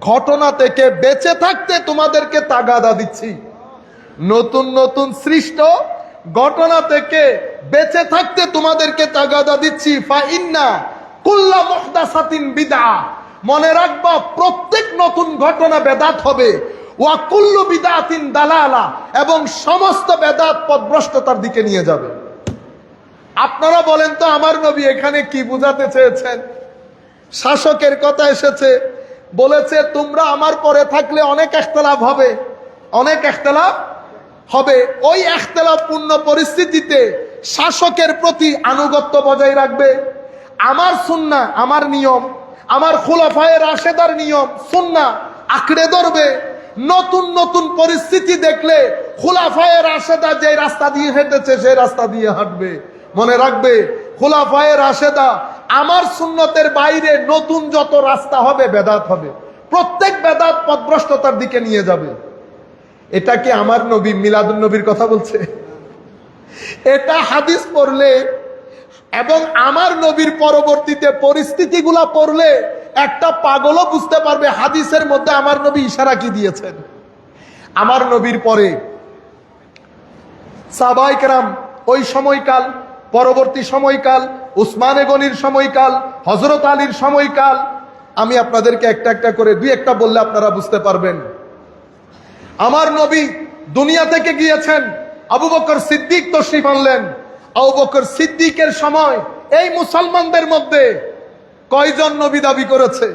ঘটনা থেকে বেঁচে থাকতে তোমাদেরকে তাগাদা দিচ্ছি। নতুন নতুন সৃষ্ট ঘটনা থেকে বেঁচে থাকতে তোমাদেরকে তাগাদা দিচ্ছি। ফাইন্না কুল্লা মুহদাসাতিন বিদআ, মনে রাখবা প্রত্যেক নতুন ঘটনা বেদাত হবে। ওয়া কুল্লু বিদআতিন দালালা, এবং সমস্ত বেদাত পথভ্রষ্টতার দিকে নিয়ে যাবে। আপনারা বলেন তো আমার নবী এখানে কি বুঝাতে চেয়েছেন? শাসকের কথা এসেছে, বলেছে তোমরা আমার পরে থাকলে অনেক ইখতিলাফ হবে, অনেক ইখতিলাফ হবে। ওই ইখতিলাফপূর্ণ পরিস্থিতিতে শাসকের প্রতি আনুগত্য বজায় রাখবে, আমার সুন্নাহ, আমার নিয়ম, আমার খুলাফায়ে রাশেদার নিয়ম সুন্নাহ আঁকড়ে ধরবে। নতুন নতুন পরিস্থিতি দেখলে খুলাফায়ে রাশেদা যে রাস্তা দিয়ে হেঁটেছে সেই রাস্তা দিয়ে হাঁটবে। মনে রাখবে, খুলাফায়ে রাশেদা আমার সুন্নতের বাইরে নতুন যত রাস্তা হবে বেদাত হবে, প্রত্যেক বেদাত পথভ্রষ্টতার দিকে নিয়ে যাবে। এটা কি আমার নবী মিলাদুন নবীর কথা বলছে? এটা হাদিস পড়লে এবং আমার নবীর পরবর্তীতে পরিস্থিতিগুলা পড়লে একটা পাগলও বুঝতে পারবে হাদিসের মধ্যে আমার নবী ইশারা কি দিয়েছেন। আমার নবীর পরে সাহাবায়ে কেরাম, ওই সময়কাল, পরবর্তী সময়কাল, উসমানে গনির সময়কাল, হযরত আলীর সময়কাল, আমি আপনাদেরকে একটা একটা করে দুই একটা বললে আপনারা বুঝতে পারবেন। আমার নবী দুনিয়া থেকে গিয়েছেন, আবু বকর সিদ্দিক তশরিফ আনলেন। আবু বকর সিদ্দিকের সময় এই মুসলমানদের মধ্যে কয়জন নবী দাবি করেছে?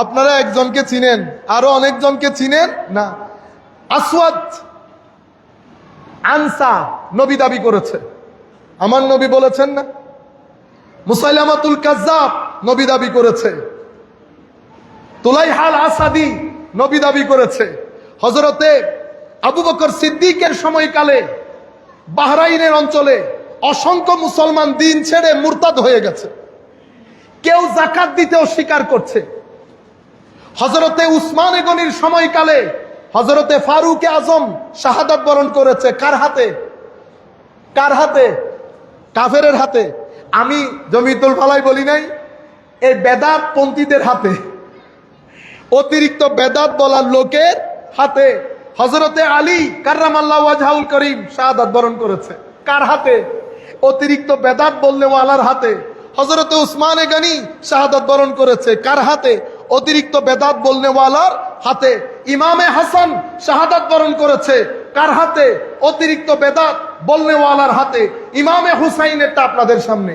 আপনারা একজনকে চিনেন, আরো অনেকজনকে চিনেন না। আসওয়াদ আনসা নবী দাবি করেছে, আমার নবী বলেছেন না। মুসাইলামাতুল কাজ্জাব নবী দাবি করেছে। তুলাইহাল আসাদি নবী দাবি করেছে। হযরতে আবু বকর সিদ্দিকের সময়কালে বাহরাইনের অঞ্চলে অসংখ্য মুসলমান দিন ছেড়ে মুরতাদ হয়ে গেছে, কেউ যাকাত দিতেও স্বীকার করছে। হযরতে উসমানে গনির সময়কালে হযরতে ফারুকে আজম শাহাদাত বরণ করেছে। কার হাতে? কার হাতে? কাফেরের হাতে। আমি জমিতুল ফালাই বলি নাই, এই বেদাত পন্থীদের হাতে। অতিরিক্ত বেদাত বলার লোকের হাতে। হযরতে আলী কাররামাল্লাহু ওয়াজহাউল করিম শাহাদাত বরণ করেছে কার হাতে? অতিরিক্ত বেদাত বললে ওয়ালার হাতে। হযরতে উসমানে গনি শাহাদাত বরণ করেছে কার হাতে? অতিরিক্ত বেদাত বললে ওয়ালার হাতে। ইমামে হাসান শাহাদাত বরণ করেছে কার হাতে? অতিরিক্ত বেদাত বললে ওয়ালার হাতে। ইমামে হুসাইনেরটা আপনাদের সামনে।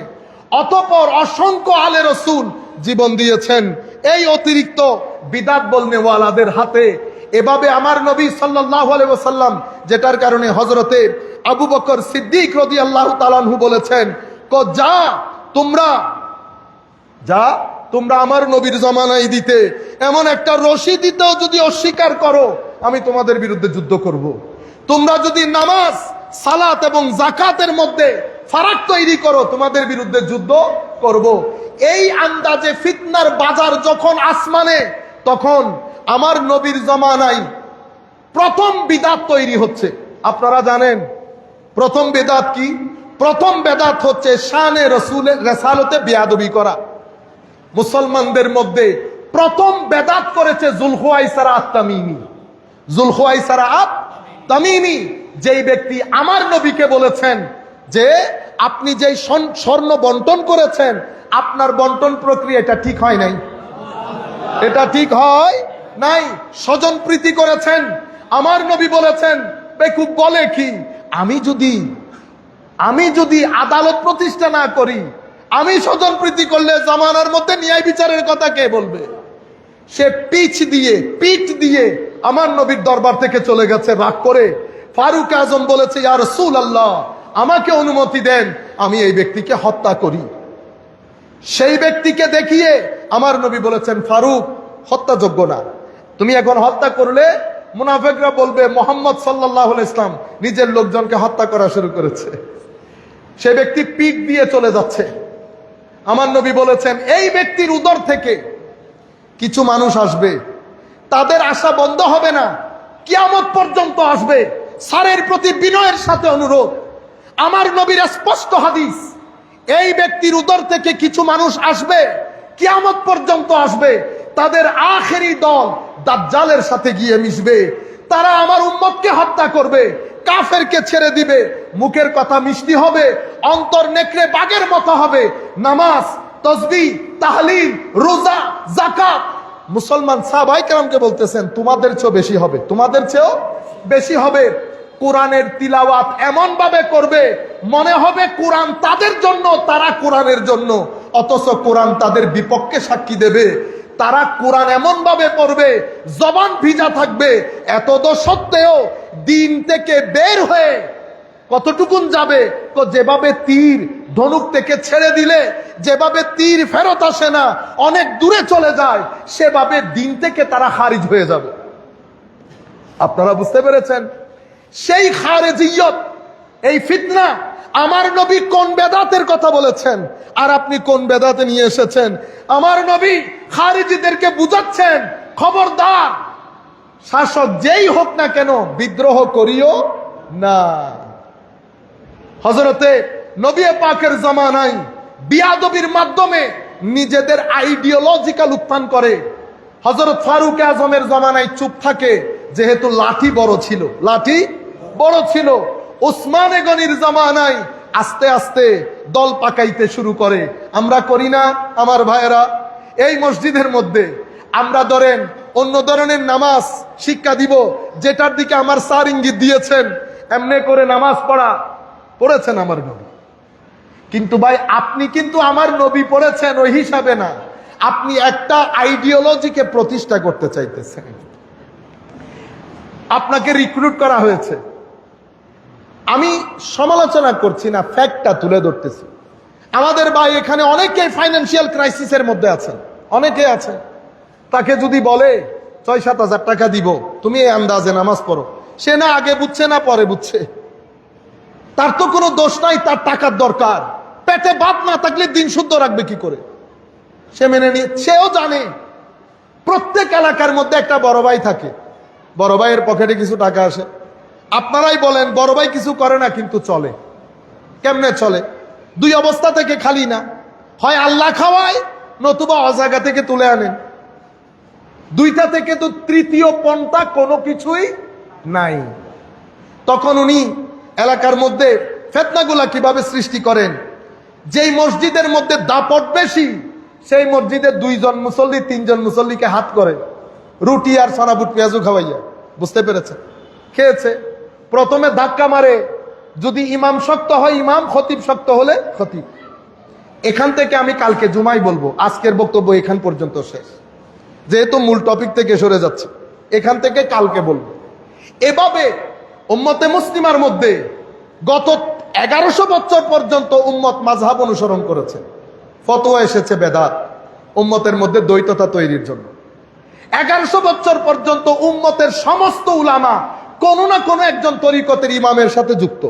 অতঃপর অসংখ্য আলে রসুল জীবন দিয়েছেন এই অতিরিক্ত বিদাত বলনে ওয়ালাদের হাতে। এভাবে আমার নবী সাল্লাল্লাহু আলাইহি ওয়াসাল্লাম, যেটার কারণে হযরতে আবু বকর সিদ্দিক রাদিয়াল্লাহু তাআলা আনহু বলেছেন, যা তোমরা আমার নবীর জামানায় দিতে এমন একটা রশি দিতেও যদি অস্বীকার করো, আমি তোমাদের বিরুদ্ধে যুদ্ধ করব। তোমরা যদি নামাজ, সালাত এবং যাকাতের মধ্যে ফারাক তৈরি করো, তোমাদের বিরুদ্ধে যুদ্ধ করব। এই আন্দাজে ফিতনার বাজার যখন আসমানে, তখন আমার নবীর জামানায় প্রথম বিদাত তৈরি হচ্ছে। আপনারা জানেন প্রথম বেদাত কি? প্রথম বেদাত হচ্ছে শানে রসুলের রিসালতে বেয়াদবি করা। মুসলমানদের মধ্যে প্রথম বেদাত করেছে যুলখুয়াইসারা আত-তামিমি। যুলখুয়াইসারা আত-তামিমি যেই ব্যক্তি আমার নবীকে বলেছেন যে আপনি যেই স্বর্ণ বন্টন করেছেন, আপনার বন্টন প্রক্রিয়া এটা ঠিক হয় নাই, এটা ঠিক হয় নাই। স্বজন প্রীতি করেছেন। আমার নবী বলেছেন, বেকুব বলে কি, আমি যদি আদালত প্রতিষ্ঠা না করি, আমি স্বজন প্রীতি করলে জামানার মধ্যে ন্যায় বিচারের কথা কে বলবে? সে পিঠ দিয়ে আমার নবীর দরবার থেকে চলে গেছে রাগ করে। ফারুক আজম বলেছে, ইয়া রাসূলুল্লাহ, আমাকে অনুমতি দেন, আমি এই ব্যক্তিকে হত্যা করি। সেই ব্যক্তিকে দেখিয়ে আমার নবী বলেছেন, ফারুক হত্যাযোগ্য না, তুমি এখন হত্যা করলে মুনাফিকরা বলবে মুহাম্মদ সাল্লাল্লাহু আলাইহি ইসলাম নিজের লোকজনকে হত্যা করা শুরু করেছে। সে ব্যক্তি পিঠ দিয়ে চলে যাচ্ছে। আমার নবী বলেছেন, এই ব্যক্তির উদর থেকে কিছু মানুষ আসবে, তাদের আশা বন্ধ হবে না, কিয়ামত পর্যন্ত আসবে। সারের প্রতি বিনয়ের সাথে অনুরোধ, আমার নবীর স্পষ্ট হাদিস, এই ব্যক্তির উদর থেকে কিছু মানুষ আসবে, কিয়ামত পর্যন্ত আসবে, তাদের আখেরি দল দাজ্জালের সাথে গিয়ে মিশবে। তারা আমার উম্মতকে হত্যা করবে, কাফেরকে ছেড়ে দিবে, মুখের কথা মিষ্টি হবে, অন্তর নেকড়ে বাঘের মতো হবে। নামাজ, তাসবিহ, তাহলিল, রোজা, যাকাত, মুসলমান সাহাবায়ে কেরামকে বলতেছেন, তোমাদের চেয়েও বেশি হবে, তোমাদের চেয়েও বেশি হবে। কোরআনের তিলাওয়াত এমন ভাবে করবে মনে হবে কোরআন তাদের জন্য, তারা কোরআনের জন্য, অথচ কোরআন তাদের বিপক্ষে সাক্ষী দেবে। তারা কোরআন এমন ভাবে পড়বে জবান ভিজা থাকবে, এতদ সত্ত্বেও দিন থেকে বের হয়ে কতটুকুন যাবে? যেভাবে তীর ধনুক থেকে ছেড়ে দিলে যেভাবে তীর ফেরত আসে না, অনেক দূরে চলে যায়, সেভাবে দিন থেকে তারা খারিজ হয়ে যাবে। আপনারা বুঝতে পেরেছেন? সেই খারেজিয়ত, এই ফিতনা, আমার নবী কোন বেদাতের কথা বলেছেন আর আপনি কোন বেদাতে নিয়ে এসেছেন? আমার নবী খারিজিদেরকে বুঝাচ্ছেন, খবরদার, শাসক যেই হোক না কেন বিদ্রোহ করিও না। হযরতে নবী পাকের জামানায় বিয়াদবির মাধ্যমে নিজেদের আইডিওলজিক্যাল উত্থান করে। হযরত ফারুক আজমের জামানায় চুপ থাকে, যেহেতু লাঠি বড় ছিল। উসমানে গনির জামানায় আস্তে আস্তে দল পাকাইতে শুরু করে। আমরা করি না আমার ভাইয়েরা? এই মসজিদের মধ্যে আমরা ধরেন অন্য ধরনের নামাজ শিক্ষা দিব, যেটার দিকে আমার স্যার ইঙ্গিত দিয়েছেন, এমনি করে নামাজ পড়েছেন আমার নবী। কিন্তু ভাই, আপনি কিন্তু আমার নবী পড়েছেন ওই হিসাবে না, আপনি একটা আইডিওলজিকে প্রতিষ্ঠা করতে চাইতেছেন। আপনাকে রিক্রুট করা হয়েছে। আমি সমালোচনা করছি না, ফ্যাক্টটা তুলে ধরতেছি। আমাদের ভাই এখানে অনেকেই ফাইন্যান্সিয়াল ক্রাইসিসের মধ্যে আছেন, অনেকে আছেন। তাকে যদি বলে ৬-৭ হাজার টাকা দিব, তুমি এই আন্দাজে নামাজ পড়ো, সে না আগে বুঝছে না পরে বুঝছে। তার তো কোনো দোষ নাই, তার টাকার দরকার। পেটে ভাত না থাকলে দিন শুদ্ধ রাখবে কি করে? সে মেনে নিয়ে, সেও জানে প্রত্যেক এলাকার মধ্যে একটা বড় ভাই থাকে, বড় ভাইয়ের পকেটে কিছু টাকা আসে। আপনারাই বলেন, বড় ভাই কিছু করে না কিন্তু চলে। কেমনে চলে? দুই অবস্থা থেকে খালি না, হয় আল্লাহ খাওয়ায়, নতুবা অজাগা থেকে তুলে আনেন। দুইটা থেকে তো তৃতীয় পন্থা কোনো কিছুই নাই। তখন উনি এলাকার মধ্যে ফিতনাগুলা কিভাবে সৃষ্টি করেন, যেই মসজিদের মধ্যে দাপট বেশি সেই মসজিদে 2 জন মুসল্লি 3 জন মুসল্লিকে হাত করে রুটি আর সনাবুট পেঁয়াজু খাওয়াইয়া। বুঝতে পেরেছে? খেয়েছে। প্রথমে ধাক্কা মারে, যদি ইমাম শক্ত হয় ইমাম, খতিব শক্ত হলে খতিব। এখান থেকে আমি কালকে জুমাই বলবো, আজকের বক্তব্য এখান পর্যন্ত শেষ, যেহেতু মূল টপিক থেকে সরে যাচ্ছে। এখান থেকে কালকে বলবো। এভাবে উম্মতে মুসলিমার মধ্যে গত 1100 বছর পর্যন্ত উম্মত মাযহাব অনুসরণ করেছে। ফতোয়া এসেছে বেদাত উম্মতের মধ্যে দ্বৈততা তৈরির জন্য। 1100 বছর পর্যন্ত উম্মতের সমস্ত উলামা কোনো না কোনো একজন তরিকতের ইমামের সাথে যুক্ত।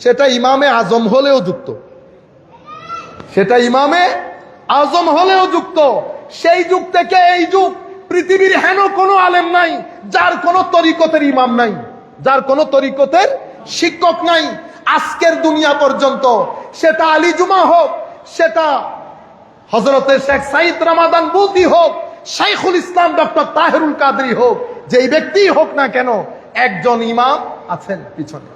সেটা ইমামে আজম হলেও যুক্ত, সেটা ইমামে আজম হলেও যুক্ত। সেই যুগ থেকে এই যুগ পৃথিবীর হেন কোনো আলেম নাই যার কোনো তরিকতের ইমাম নাই, যার কোনো তরিকতের শিক্ষক নাই। আজকের দুনিয়া পর্যন্ত, সেটা আলী জুমা হোক, সেটা হযরতে শেখ সাইদ রমাদান বুতি হোক, শাইখুল ইসলাম ডক্টর তাহেরুল কাদরি হোক, যেই ব্যক্তি হোক না কেন, একজন ইমাম আছেন পিছনে।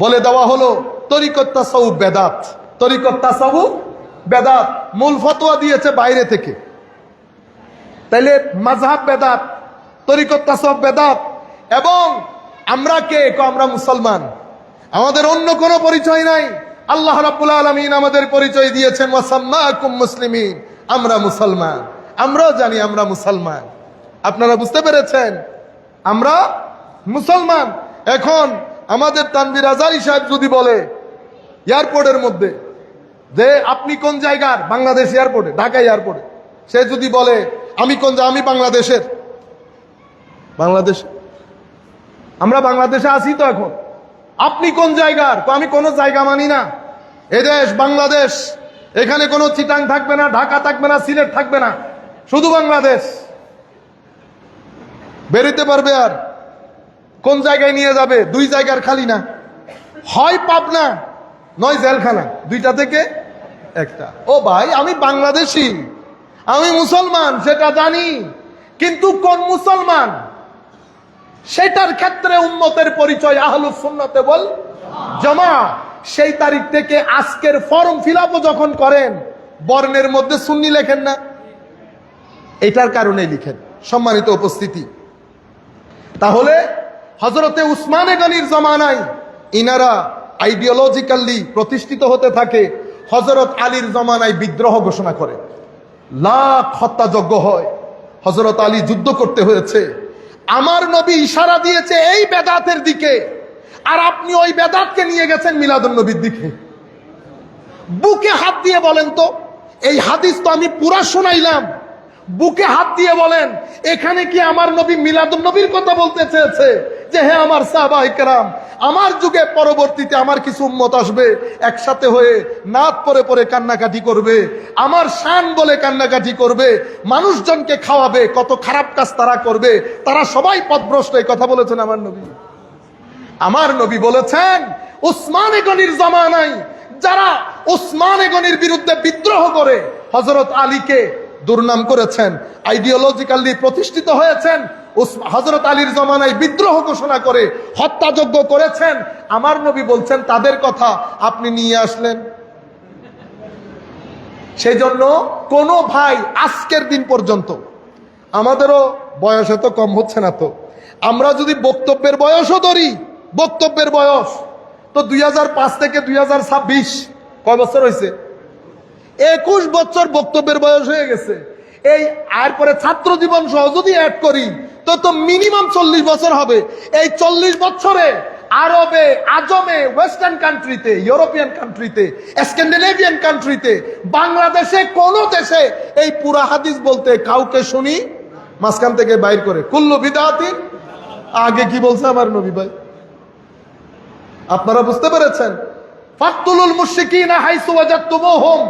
বলে দেওয়া হলো তরিকত তাসাউফ বেদাত, তরিকত তাসাউফ বেদাত। মূল ফতোয়া দিয়েছে বাইরে থেকে। তাইলে মাযহাব বেদাত, তরিকত তাসাউফ বেদাত। এবং আমরা কে? আমরা মুসলমান, আমাদের অন্য কোনো পরিচয় নাই। আল্লাহ রাব্বুল আলামিন আমাদের পরিচয় দিয়েছেন ওয়াসাম্মাকুম মুসলিমিন, আমরা মুসলমান। আমরাও জানি আমরা মুসলমান। আপনারা বুঝতে পেরেছেন? আমরা মুসলমান। এখন আমাদের তানভীর আজারি সাহেব যদি বলে এয়ারপোর্টের মধ্যে যে আপনি কোন জায়গার, বাংলাদেশ এয়ারপোর্টে, ঢাকা এয়ারপোর্টে, সে যদি বলে আমি কোন, আমি বাংলাদেশের, বাংলাদেশ, আমরা বাংলাদেশে আছি তো এখন, আপনি কোন জায়গার? আমি কোন জায়গা মানি না, এদেশ বাংলাদেশ, এখানে কোনো চিটাং থাকবে না, ঢাকা থাকবে না, সিলেট থাকবে না, শুধু বাংলাদেশ। বেরোতে পারবে আর কোন জায়গায় নিয়ে যাবে? 2 জায়গার খালি না, হয় পাবনা নয় জেলখানা, 2টা থেকে একটা। ও ভাই, আমি বাংলাদেশি, আমি মুসলমান, সেটা জানি, কিন্তু কোন মুসলমান সেটার ক্ষেত্রে উম্মতের পরিচয় আহলুস সুন্নাতে ওয়াল জামাত। সেই তারিখ থেকে আজকের ফর্ম ফিলআপও যখন করেন, বর্ণের মধ্যে সুন্নি লেখেন না, এটার কারণে লিখেন। সম্মানিত উপস্থিতি, তাহলে হযরতে উসমানে গনির জামানায় ইনারা আইডিওলজিক্যালি প্রতিষ্ঠিত হতে থাকে। হযরত আলীর জামানায় বিদ্রোহ ঘোষণা করে, লাখ হত্যাযজ্ঞ হয়, হযরত আলী যুদ্ধ করতে হয়েছে। আমার নবী ইশারা দিয়েছে এই বেদাতের দিকে, আর আপনি ওই বেদাতকে নিয়ে গেছেন মিলাদুন নবীর দিকে। বুকে হাত দিয়ে বলেন তো, এই হাদিস তো আমি পুরা শোনাইলাম, বুকে হাত দিয়ে বলেন এখানে কি আমার নবী মিলাদুন নবীর কথা বলতে চেয়েছে? যে হ্যাঁ, আমার সাহাবায়ে কেরাম, আমার যুগে পরবর্তীতে আমার কিছু উম্মত আসবে, একসাথে হয়ে নাত পরে পরে কান্নাকাটি করবে, আমার শান বলে কান্নাকাটি করবে, মানুষজনকে খাওয়াবে, কত খারাপ কাজ তারা করবে, তারা সবাই পথভ্রষ্ট। এই কথা বলেছেন আমার নবী। আমার নবী বলেছেন উসমানে গনির জামানায় যারা উসমানে গনির বিরুদ্ধে বিদ্রোহ করে হযরত আলীকে দুর্নাম করেছেন, আইডিওলজিক্যালি প্রতিষ্ঠিত হয়েছেন, হযরত আলীর জামানায় বিদ্রোহ ঘোষণা করে হত্যাযজ্ঞ করেছেন, আমার নবী বলছেন তাদের কথা আপনি নিয়ে আসলেন। সেই জন্য কোন ভাই আজকের দিন পর্যন্ত, আমাদেরও বয়স এত কম হচ্ছে না তো, আমরা যদি বক্তব্যের বয়সও ধরি, বক্তব্যের বয়স তো 2005 থেকে 2026 কয় বছর হয়েছে? 21 বছর বক্তব্যের বয়স হয়ে গেছে। এই আর পরে ছাত্র জীবন সহ যদি অ্যাড করি তো মিনিমাম 40 বছর হবে। এই 40 বছরে আরবে, আজমে, ওয়েস্টার্ন কান্ট্রিতে, ইউরোপিয়ান কান্ট্রিতে, স্ক্যান্ডিনেভিয়ান কান্ট্রিতে, বাংলাদেশে কোন দেশে এই পুরা হাদিস বলতে কাউকে শুনি মাঝখান থেকে বাইর করে কুল্লু বিদআতিন। আগে কি বলছে আমার নবী ভাই? আপনারা বুঝতে পেরেছেন? ফাকতুলুল মুশরিকিনা হাইসু ওয়াজাদতুমুহুম,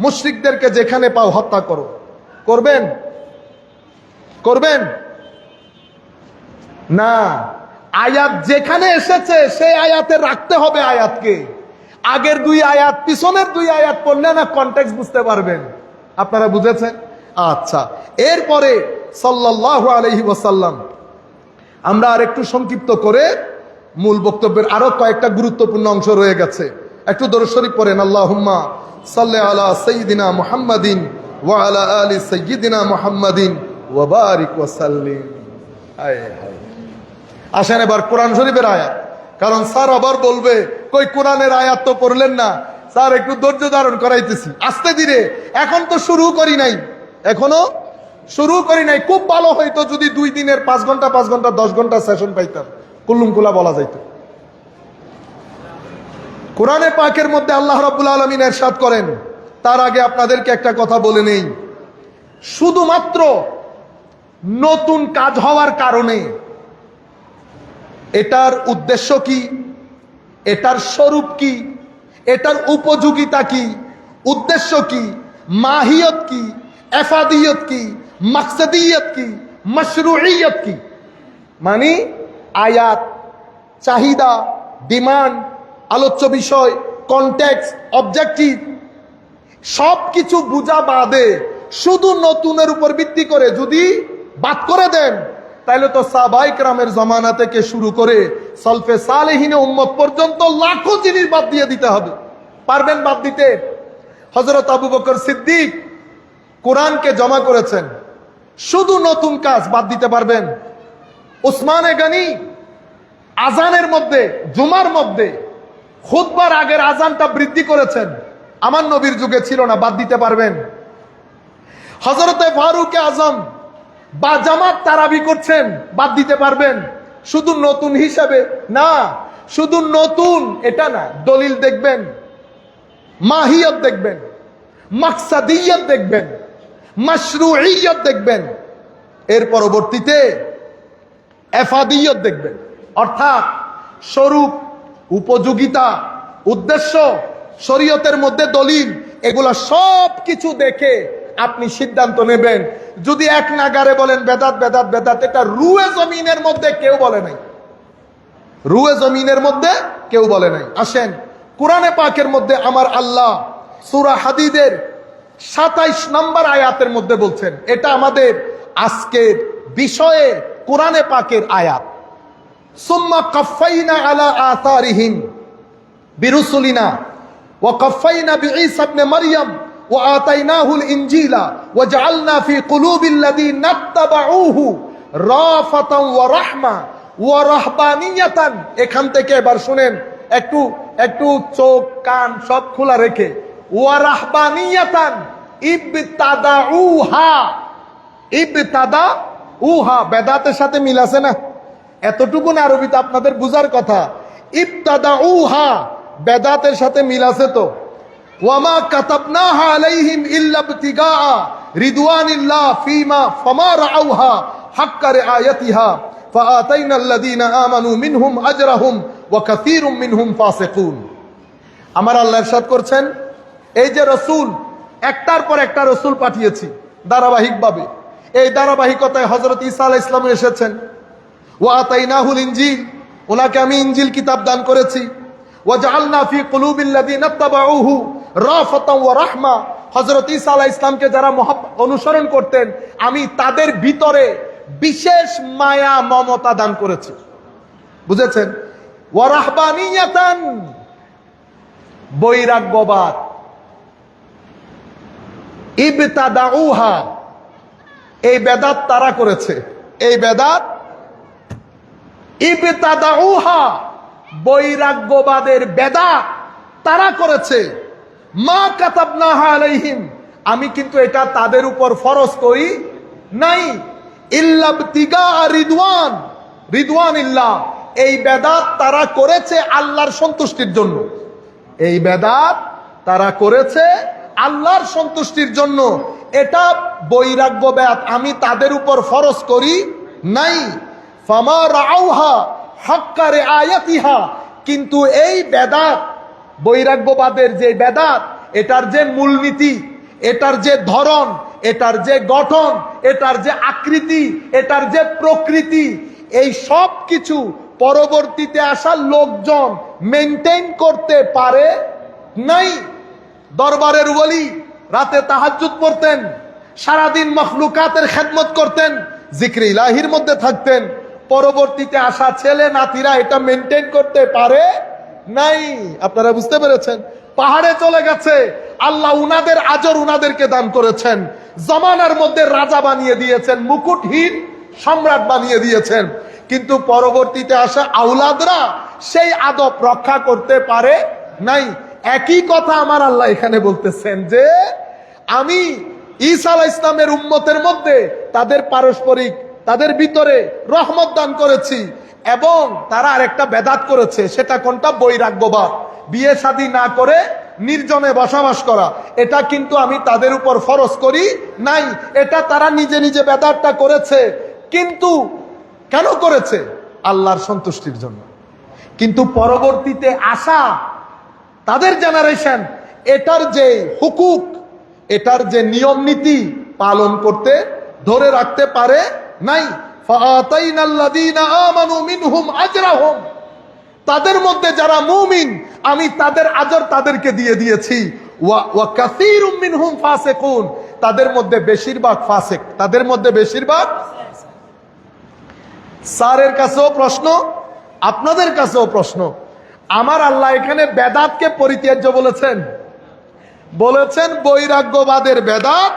মুশরিকদেরকে যেখানে পাও হত্যা করো। করবেন? করবেন না। আয়াত যেখানে এসেছে সেই আয়াতে রাখতে হবে আয়াতকে। আগের 2 আয়াত, পিছনের 2 আয়াত পড়লে না কনটেক্সট বুঝতে পারবেন। আপনারা বুঝেছেন? আচ্ছা, এরপরে সাল্লাল্লাহু আলাইহি ওয়াসাল্লাম। আমরা আর একটু সংক্ষিপ্ত করে মূল বক্তব্যের আরো কয়েকটা গুরুত্বপূর্ণ অংশ রয়ে গেছে। একটু দরুদ শরীফ পড়েন, আল্লাহুম্মা সাল্লি আলা সাইয়্যিদিনা মুহাম্মাদিন ওয়া আলা আলি সাইয়্যিদিনা মুহাম্মাদিন ওয়া বারিক ওয়া সাল্লিম। আসেন এবার কোরআন শরীফের আয়াত, কারণ স্যার আবার বলবে কই কোরআনের আয়াত তো পড়লেন না। স্যার একটু ধৈর্য ধারণ করাইতেছি, আস্তে ধীরে, এখন তো শুরু করি নাই, এখনো শুরু করি নাই। খুব ভালো হইতো যদি 2 দিনের 5 ঘন্টা 5 ঘন্টা 10 ঘন্টা সেশন পাইতাম, কুল্লুম কুলা বলা যাইতো। কোরআনে পাকের মধ্যে আল্লাহ রাব্বুল আলামিন ইরশাদ করেন, তার আগে আপনাদেরকে একটা কথা বলে নেই, শুধুমাত্র নতুন কাজ হওয়ার কারণে এটার উদ্দেশ্য কি, এটার স্বরূপ কি, এটার উপযোগিতা কি, উদ্দেশ্য কি, মাহিয়ত কি, এফাদিয়ত কি, মাকসাদিয়ত কি, মশরুইয়ত কি, মানে আয়াত, চাহিদা, ডিমান্ড, আলোচ্য বিষয়, কনটেক্সট, অবজেক্টিভ সব কিছু বুঝা বাদে শুধু নতুনের উপর ভিত্তি করে যদি বাদ করে দেন, তাইলে তো সাহাবায়ে কেরামের জামানা থেকে শুরু করে সলফে সালেহিন উম্মত পর্যন্ত লাখো জিনিস বাদ দিয়ে দিতে হবে। পারবেন বাদ দিতে? হযরত আবু বকর সিদ্দিক কোরআনকে জমা করেছেন, শুধু নতুন কাজ বাদ দিতে পারবেন? উসমানে গনি আজানের মধ্যে, জুমার মধ্যে খুতবার আগের আজানটা বৃদ্ধি করেছেন, আমার নবীর যুগে ছিল না, বাদ দিতে পারবেন? হযরতে ফারুক আজম বা জামাত তারাবি করছেন, বাদ দিতে পারবেন? শুধু নতুন হিসাবে না, শুধু নতুন এটা না, দলিল দেখবেন, মাহিয়ত দেখবেন, মাকসাদিয়ত দেখবেন, মাশরুইয়ত দেখবেন, এর পরবর্তীতে এফাদিয়ত দেখবেন, অর্থাৎ স্বরূপ, উপযোগিতা, উদ্দেশ্য, শরীয়তের মধ্যে দলিল, এগুলা সব কিছু দেখে আপনি সিদ্ধান্ত নেবেন। যদি এক নাগারে বলেন বেদাত বেদাত বেদাত, এটা রুয়ে জমিনের মধ্যে কেউ বলে নাই, রুয়ে জমিনের মধ্যে কেউ বলে নাই। আসেন কোরআনে পাকের মধ্যে আমার আল্লাহ সূরা হাদিদের 27 নম্বর আয়াতের মধ্যে বলছেন, এটা আমাদের আজকের বিষয়ে কোরআনে পাকের আয়াত। সুম্মা কাফাইনা আলা আতারিহিম বিরুসুলিনা ওয়া কাফাইনা বিঈসা ইবনে মারইয়াম ওয়া আতাইনাহুল ইনজিলা ওয়া জাআলনা ফি কুলুবিল্লাযিনা ইত্তাবাউহু রাফাতান ওয়া রাহমা ওয়া রাহবানিয়াতান। এখান থেকে এবার শুনেন, একটু একটু চোখ কান সব খোলা রেখে, ওয়া রাহবানিয়াতান ইবতাদাউহা, ইবতাদাউহা বেদাতের সাথে মিল আছে না? এতটুকু না আরবিতে আপনাদের বুঝার কথা। ইবতাদাউহা বেদাতের সাথে মিল আছে তো? ওয়ামা কাতাবনাহা আলাইহিম ইল্লা ইবতিগা রিদওয়ানিল্লাহ ফিমা ফামা রাআউহা হাক্কা রিআয়াতিহা ফাআতাইনাল্লাযীনা আমানু মিনহুম আজরাহুম ওয়া কাসীরুম মিনহুম ফাসিকুন। আমার আল্লাহ ইরশাদ করছেন, এই যে রাসূল, একটার পর একটা রাসূল পাঠিয়েছি ধারাবাহিকভাবে, এই ধারাবাহিকতায় হযরত ঈসা আলাইহিস সালাম এসেছেন। ওয়া আতাইনাহুল ইনজিল, ওনাকে আমি ইনজিল কিতাব দান করেছি। ওয়া জাআলনা ফি কুলুবিল্লাযিনা ইত্তাবাউহু রাফাতান ওয়া রাহমা, হযরত ঈসা আলাইহিস সালামকে যারা অনুসরণ করতেন আমি তাদের ভিতরে বিশেষ মায়া মমতা দান করেছি। বুঝেছেন? ওয়া রাহবানিয়াতান, বৈরাগ্যবাদ, ইবতাদাউহা, এই বেদাত তারা করেছে, এই বেদাত ইবতাদাউহা, বৈরাগ্যবাদের বেদাত তারা করেছে। মা কাতাবনাহা আলাইহিম, আমি কিন্তু এটা তাদের উপর ফরজ করি নাই। ইল্লা ইবতিগা রিদওয়ান, রিদওয়ানিল্লাহ, এই বেদাত তারা করেছে আল্লাহর সন্তুষ্টির জন্য, এই বেদাত তারা করেছে আল্লাহর সন্তুষ্টির জন্য। এটা বৈরাগ্য বেদাত আমি তাদের উপর ফরজ করি নাই। ফামা রাআউহা হাক্কা রিআয়াতিহা, কিন্তু এই বেদাত, বৈরাগ্যবাদের যে বেদাত, এটার যে মূলনীতি, এটার যে ধরন, এটার যে গঠন, এটার যে আকৃতি, এটার যে প্রকৃতি, এই সব কিছু পরবর্তীতে আসা লোকজন মেইনটেইন করতে পারে নাই। দরবারের ওলি রাতে তাহাজ্জুদ পড়তেন, সারাদিন মখলুকাতের খেদমত করতেন, জিক্রে ইলাহির মধ্যে থাকতেন। পরবর্তীতে আসা ছেলে নাতিরা এটা মেনটেন করতে পারে নাই। আপনারা বুঝতে পেরেছেন? পাহাড়ে চলে গেছে, আল্লাহ উনাদের আজর উনাদেরকে দান করেছেন, জমানার মধ্যে রাজা বানিয়ে দিয়েছেন, মুকুটহীন সম্রাট বানিয়ে দিয়েছেন। কিন্তু পরবর্তীতে আসা আউলাদরা সেই আদব রক্ষা করতে পারে নাই। একই কথা আমার আল্লাহ এখানে বলতেছেন যে আমি ঈসা আলাইহিস ইসলামের উম্মতের মধ্যে তাদের পারস্পরিক, তাদের ভিতরে রহমত দান করেছি, এবং তারা আরেকটা বেদাত করেছে। সেটা কোনটা? বৈরাগ্যবাদ, বিয়ে শাদী না করে নির্জনে বসবাস করা। এটা কিন্তু আমি তাদের উপর ফরজ করি নাই, এটা তারা নিজে নিজে বেদাতটা করেছে। কিন্তু কেন করেছে? আল্লাহর সন্তুষ্টির জন্য। কিন্তু পরবর্তীতে আসা তাদের জেনারেশন এটার যে হুকুক, এটার যে নিয়ম নীতি পালন করতে, ধরে রাখতে পারে নাই। ফাআতাইনাল্লাযীনা আমানু মিনহুম আজরাহুম, তাদের মধ্যে যারা মুমিন আমি তাদের আজর তাদেরকে দিয়ে দিয়েছি। ওয়া কাসীরুম মিনহুম ফাসিকুন, তাদের মধ্যে বেশিরভাগ ফাসিক, তাদের মধ্যে বেশিরভাগ। স্যারের কাছেও প্রশ্ন, আপনাদের কাছেও প্রশ্ন। আমার আল্লাহ এখানে বেদাতকে পরিত্যাজ্য বলেছেন, বলেছেন বৈরাগ্যবাদের বেদাত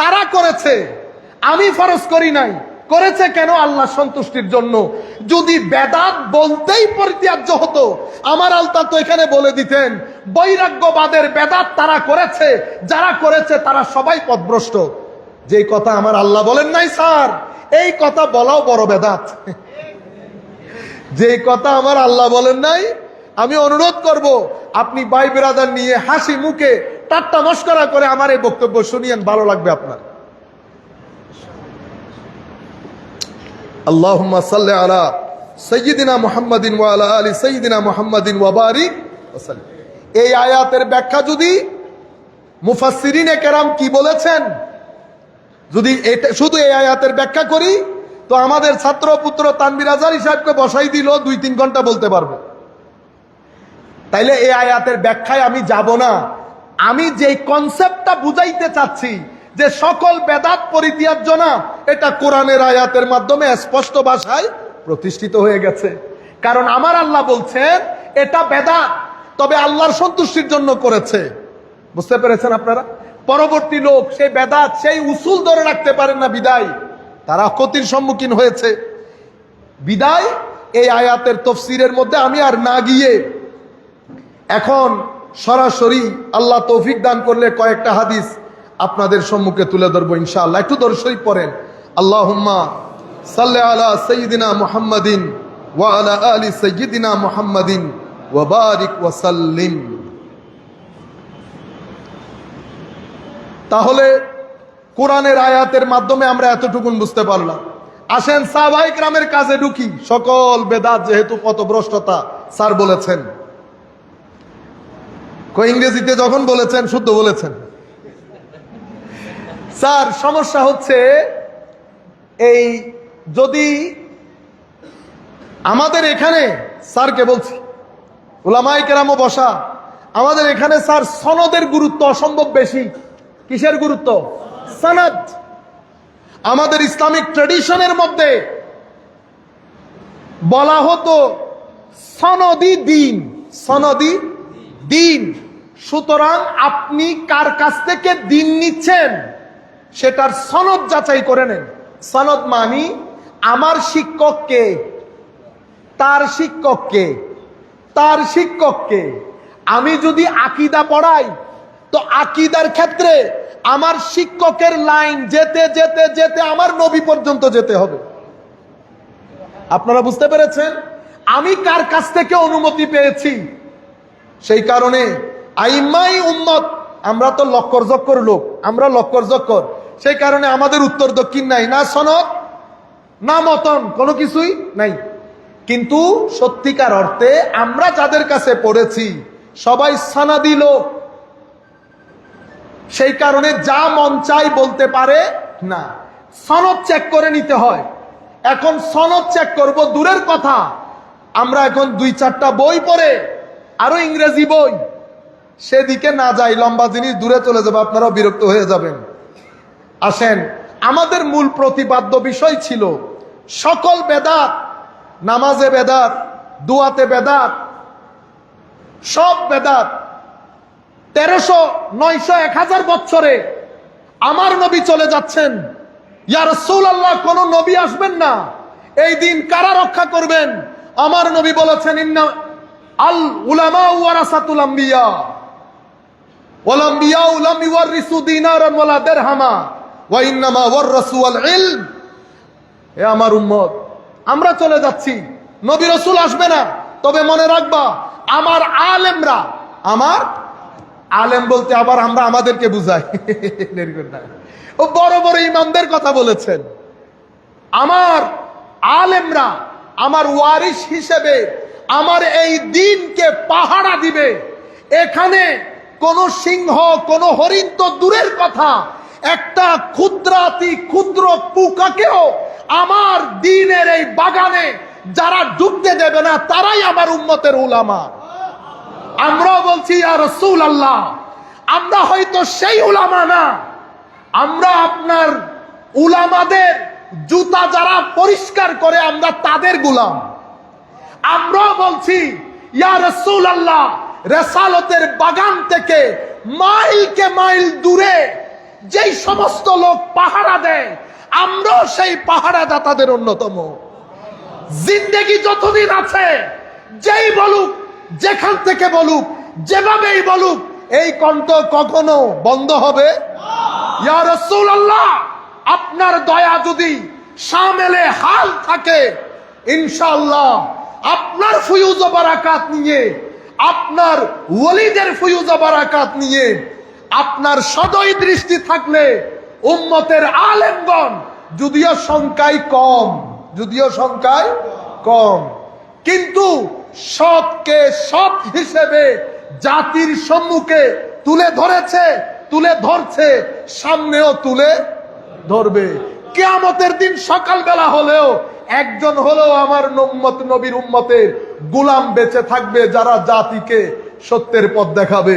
তারা করেছে, আমি ফরজ করি নাই। করেছে কেন? আল্লাহ সন্তুষ্টির জন্য। যদি বেদাত বলতেই পরিত্যাজ্য হতো, আমার আল্লাহ তো এখানে বলে দিতেন বৈরাগ্যবাদের বেদাত তারা করেছে, যারা করেছে তারা সবাই পথভ্রষ্ট। যে কথা আমার আল্লাহ বলেন নাই স্যার, এই কথা বলাও বড় বেদাত। যে কথা আমার আল্লাহ বলেন নাই, আমি অনুরোধ করব আপনি ভাই বিরাদার নিয়ে হাসি মুখে ঠাট্টা মশকরা করে আমার এই বক্তব্য শুনিয়েন, ভালো লাগবে আপনার। আল্লাহুম্মা সাল্লি আলা সাইয়্যিদিনা মুহাম্মাদিন ওয়া আলা আলি সাইয়্যিদিনা মুহাম্মাদিন ওয়া বারিক ওয়া সাল্লিম। এই আয়াতের ব্যাখ্যা যদি মুফাসসিরিনে কেরাম কি বলেছেন, যদি এটা শুধু এই আয়াতের ব্যাখ্যা করি তো আমাদের ছাত্র পুত্র তানভীর আজহারী সাহেবকে বসাই দিল 2-3 ঘন্টা বলতে পারবে। তাইলে এই আয়াতের ব্যাখ্যায় আমি যাব না। আমি যে কনসেপ্টটা বুঝাইতে চাচ্ছি যে সকল বেদাত পরিত্যাজ্য না, এটা কোরআনের আয়াতের মাধ্যমে স্পষ্ট ভাষায় প্রতিষ্ঠিত হয়ে গেছে। কারণ আমার আল্লাহ বলছেন এটা বেদাত, তবে আল্লাহর সন্তুষ্টির জন্য করেছে। বুঝতে পেরেছেন আপনারা? পরবর্তী লোক সেই বেদাত, সেই উসুল ধরে রাখতে পারেন না, বিদায় তারা ক্ষতির সম্মুখীন হয়েছে। বিদায় এই আয়াতের তফসিরের মধ্যে আমি আর না গিয়ে এখন সরাসরি আল্লাহ তৌফিক দান করলে কয়েকটা হাদিস আপনাদের সম্মুখে তুলে ধরবো ইনশাআল্লাহ। একটু দরুদ শরীফ পড়েন। আল্লাহুম্মা সাল্লি আলা সাইয়্যিদিনা মুহাম্মাদিন ওয়া আলা আলি সাইয়্যিদিনা মুহাম্মাদিন ওয়া বারিক ওয়া সাল্লিম। তাহলে কোরআনের আয়াতের মাধ্যমে আমরা এতটুকুন বুঝতে পারলাম। আসেন সাহাবায়ে কেরামের কাজে ঢুকি। সকল বেদাত যেহেতু পথভ্রষ্টতা স্যার বলেছেন, ইংরেজিতে যখন বলেছেন শুদ্ধ বলেছেন স্যার। সমস্যা হচ্ছে এই, যদি আমাদের এখানে স্যারকে বলছি, উলামায়ে কেরামও বসা, আমাদের এখানে স্যার সনদের গুরুত্ব অসম্ভব বেশি। কিসের গুরুত্ব? সনদ। আমাদের ইসলামিক ট্র্যাডিশনের মধ্যে বলা হতো সনদি দিন, সনদি দিন। সুতরাং আপনি কার কাছ থেকে দিন নিচ্ছেন সেটার সনদ যাচাই করে নেন। সনদ মানি আমার শিক্ষককে, তার শিক্ষককে, তার শিক্ষককে। আমি যদি আকীদা পড়াই তো আকীদার ক্ষেত্রে আমার শিক্ষকের লাইন যেতে যেতে যেতে আমার নবী পর্যন্ত যেতে হবে। আপনারা বুঝতে পেরেছেন? আমি কার কাছ থেকে অনুমতি পেয়েছি, সেই কারণে আইম্মাই উম্মত, আমরা তো লক্কর জক্কর লোক, আমরা লক্কর জক্কর, সেই কারণে আমাদের উত্তর দক্ষিণ নাই, না সনদ না মতন, কোনো কিছুই নাই। কিন্তু সত্যিকার অর্থে আমরা যাদের কাছে পড়েছি সবাই সনদি লোক, সেই কারণে যা মন চাই বলতে পারে না, সনদ চেক করে নিতে হয়। এখন সনদ চেক করব দূরের কথা, আমরা এখন 2-4টা বই পড়ে, আরো ইংরেজি বই, সেদিকে না যাই, লম্বা জিনিস দূরে চলে যাবে, আপনারাও বিরক্ত হয়ে যাবেন। আসেন, আমাদের মূল প্রতিপাদ্য বিষয় ছিল সকল বেদাত, নামাজে বেদাত, দুয়াতে বেদাত, সব বেদাত। 1300, 900, 1000 বছরে আমার নবী চলে যাচ্ছেন। ইয়া রাসূলুল্লাহ, কোন নবী আসবেন না, এই দিন কারা রক্ষা করবেন? আমার নবী বলেছেন, ইন্না আল উলামা ওয়ারাসাতুল আম্বিয়া ওয়াল আম্বিয়া লাম ইওয়ারিসু দিনারান ওয়ালা দিরহামা ওয়া ইন্নামা ওয়ারাসু আল ইলম। হে আমার উম্মত, আমরা চলে যাচ্ছি, নবী রাসূল আসবে না, তবে মনে রাখবা আমার আলেমরা, আমার আলেম বলতে আবার আমরা আমাদেরকে বুঝাই, ও বড় বড় ইমামদের কথা বলেছেন। আমার আলেমরা আমার ওয়ারিস হিসেবে আমার এই দিনকে পাহারা দিবে। এখানে কোন সিংহ, কোন হরিণ তো দূরের কথা, একটা ক্ষুদ্রাতি ক্ষুদ্র পোকাকেও আমার দ্বীনের এই বাগানে যারা ঢুকতে দেবে না, তারাই আমার উম্মতের উলামা। আমরাও বলছি, ইয়া রাসূলুল্লাহ, আমরা হয়তো সেই উলামা না, আমরা আপনার উলামাদের জুতা যারা পরিষ্কার করে আমরা তাদের গোলাম। আমরাও বলছি, ইয়া রাসূলুল্লাহ, রিসালাতের বাগান থেকে মাইলকে মাইল দূরে যেই সমস্ত লোক পাহারা দেয়, আমরাও সেই পাহারাদাতাদের অন্যতম। জিন্দেগি যতদিন আছে, যেই বলুক, যেখান থেকে বলুক, যেভাবেই বলুক, এই কণ্ঠ কখনো বন্ধ হবে? ইয়া রাসূলুল্লাহ, আপনার দয়া যদি শামিলে হাল থাকে, ইনশাআল্লাহ আপনার ফুয়ুজ ও বারাকাত নিয়ে, আপনার ওলিদের ফুয়ুজ ও বারাকাত নিয়ে, আপনার সদয় দৃষ্টি থাকলে উম্মতের আলেমগণ, যদিও সংখ্যায় কম, কিন্তু সৎকে সৎ হিসেবে জাতির সম্মুখে তুলে ধরছে, সামনেও তুলে ধরবে। কিয়ামতের দিন সকালবেলা হলেও একজন হলেও আমার নবীর উম্মতের গোলাম বেঁচে থাকবে, যারা জাতিকে সত্যের পথ দেখাবে।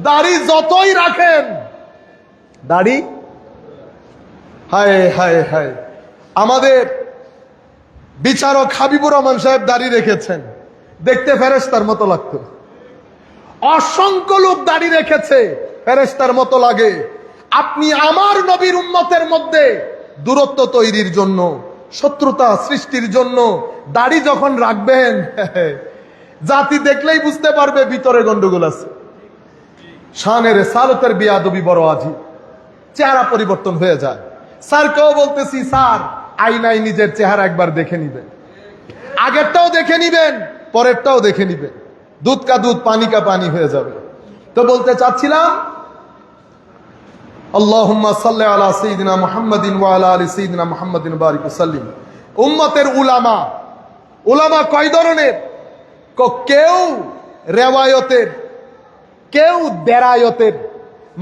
দাড়ি যতই রাখেন, দাড়ি, হায় হায় হায়, আমাদের বিচারক হাবিবুর রহমান সাহেব দাড়ি রেখেছেন, দেখতে ফেরেশতার মতো লাগতো। অসংখ্য লোক দাড়ি রেখেছে, ফেরেশতার মতো লাগে। আপনি আমার নবীর উম্মতের মধ্যে দূরত্ব তৈরির জন্য, শত্রুতা সৃষ্টির জন্য দাড়ি যখন রাখবেন, জাতি দেখলেই বুঝতে পারবে ভিতরে গন্ডগোল আছে। শানের রিসালাতের বেয়াদবি বড় আজি, চেহারা পরিবর্তন হয়ে যায়। স্যারকেও বলতেছি, স্যার আয়নায় নিজের চেহারা একবার দেখে নিবেন, আগেরটাও দেখে নিবেন, পরেরটাও দেখে নিবেন, দুধ কা দুধ পানি কা পানি হয়ে যাবে। তো বলতে চাচ্ছিলাম, আল্লাহুম্মা সাল্লি আলা সাইয়্যিদিনা মুহাম্মাদিন ওয়া আলা আলি সাইয়্যিদিনা মুহাম্মাদিন বারিক ওয়া সাল্লিম। উম্মতের উলামা কয় ধরনের? কেউ রেওয়ায়তের, কেউ দেরায়তের,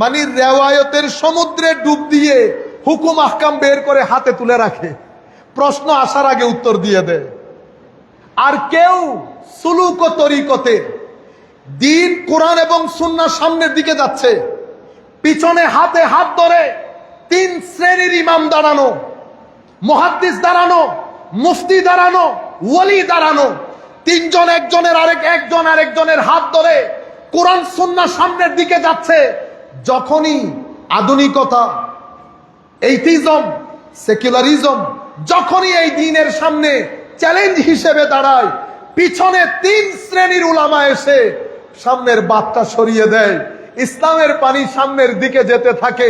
মানে রেওয়ায়তের সমুদ্রে ডুব দিয়ে হুকুম আহকাম বের করে হাতে তুলে রাখে, প্রশ্ন আসার আগে উত্তর দিয়ে দেয়। আর কেউ সুলুক ও তরিকতের, দিন কোরআন এবং সুন্নাহ সামনের দিকে যাচ্ছে, পিছনে হাতে হাত ধরে 3 শ্রেণীর ইমাম দাঁড়ানো, মুহাদ্দিস দাঁড়ানো, মুফতি দাঁড়ানো, ওলি দাঁড়ানো, 3 জন একজন আরেকজনের হাত ধরে কোরআন সুন্নাহ সামনের দিকে যাচ্ছে। যখনই আধুনিকতা, এইথিজম, সেকুলারিজম যখনই এই দ্বীনের সামনে চ্যালেঞ্জ হিসেবে দাঁড়ায়, পিছনে 3 শ্রেণীর উলামা এসে সামনের বাতটা সরিয়ে দেয়, ইসলামের পানি সামনের দিকে যেতে থাকে।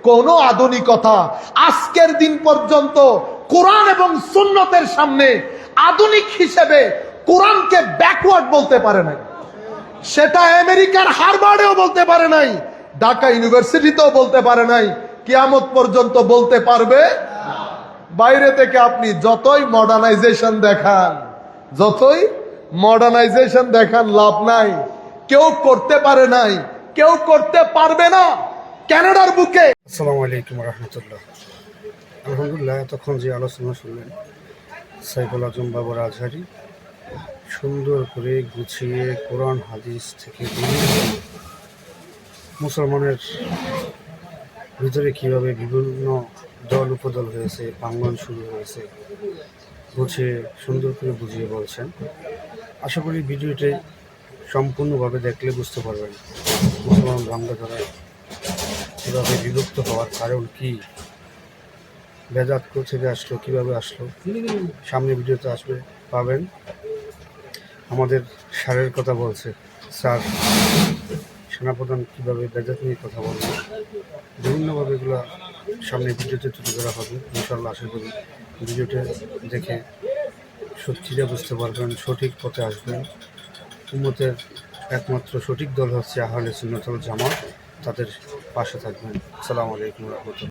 কোন আধুনিকতা আজকের দিন পর্যন্ত কোরআন এবং সুন্নতের সামনে আধুনিক হিসেবে কোরআনকে ব্যাকওয়ার্ড বলতে পারে নাই। সেটা আমেরিকার হার্ভার্ডেও বলতে পারে নাই, ঢাকা ইউনিভার্সিটিতেও বলতে পারে নাই, কিয়ামত পর্যন্ত বলতে পারবে। বাইরে থেকে আপনি যতই মডার্নাইজেশন দেখান, লাভ নাই। কেউ করতে পারে নাই, কেউ করতে পারবে না। কানাডার বুকে। আসসালামু আলাইকুম রহমতুল্লাহ। আলহামদুলিল্লাহ, এতক্ষণ যে আলোচনা শুনলেন সাইফুল আজম বাবর আজহারি সুন্দর করে গুছিয়ে কোরআন হাদিস থেকে মুসলমানের ভিতরে কীভাবে বিভিন্ন দল উপদল হয়েছে, প্রাঙ্গণ শুরু হয়েছে, বুঝিয়ে সুন্দর করে বুঝিয়ে বলছেন। আশা করি ভিডিওটি সম্পূর্ণভাবে দেখলে বুঝতে পারবেন মুসলমান বাঙ্গাধারা কীভাবে বিভক্ত হওয়ার কারণ কি, বেদাত থেকে আসলো, কীভাবে আসলো, সামনে ভিডিওতে আসবে পাবেন। আমাদের স্যারের কথা বলছে, স্যার সেনাপ্রধান কীভাবে বেদাত নিয়ে কথা বলবে, বিভিন্নভাবে এগুলো সামনে ভিডিওতে তুলে ধরা হবে। ইনশাল্লাহ আশা করি ভিডিওটা দেখে সত্যিটা বুঝতে পারবেন, সঠিক পথে আসবেন। উম্মতের একমাত্র সঠিক দল হচ্ছে আহলে সুন্নাত ওয়াল জামাত, তাদের পাশে থাকবেন। আসসালামু আলাইকুম ওয়া রাহমাতুল্লাহ।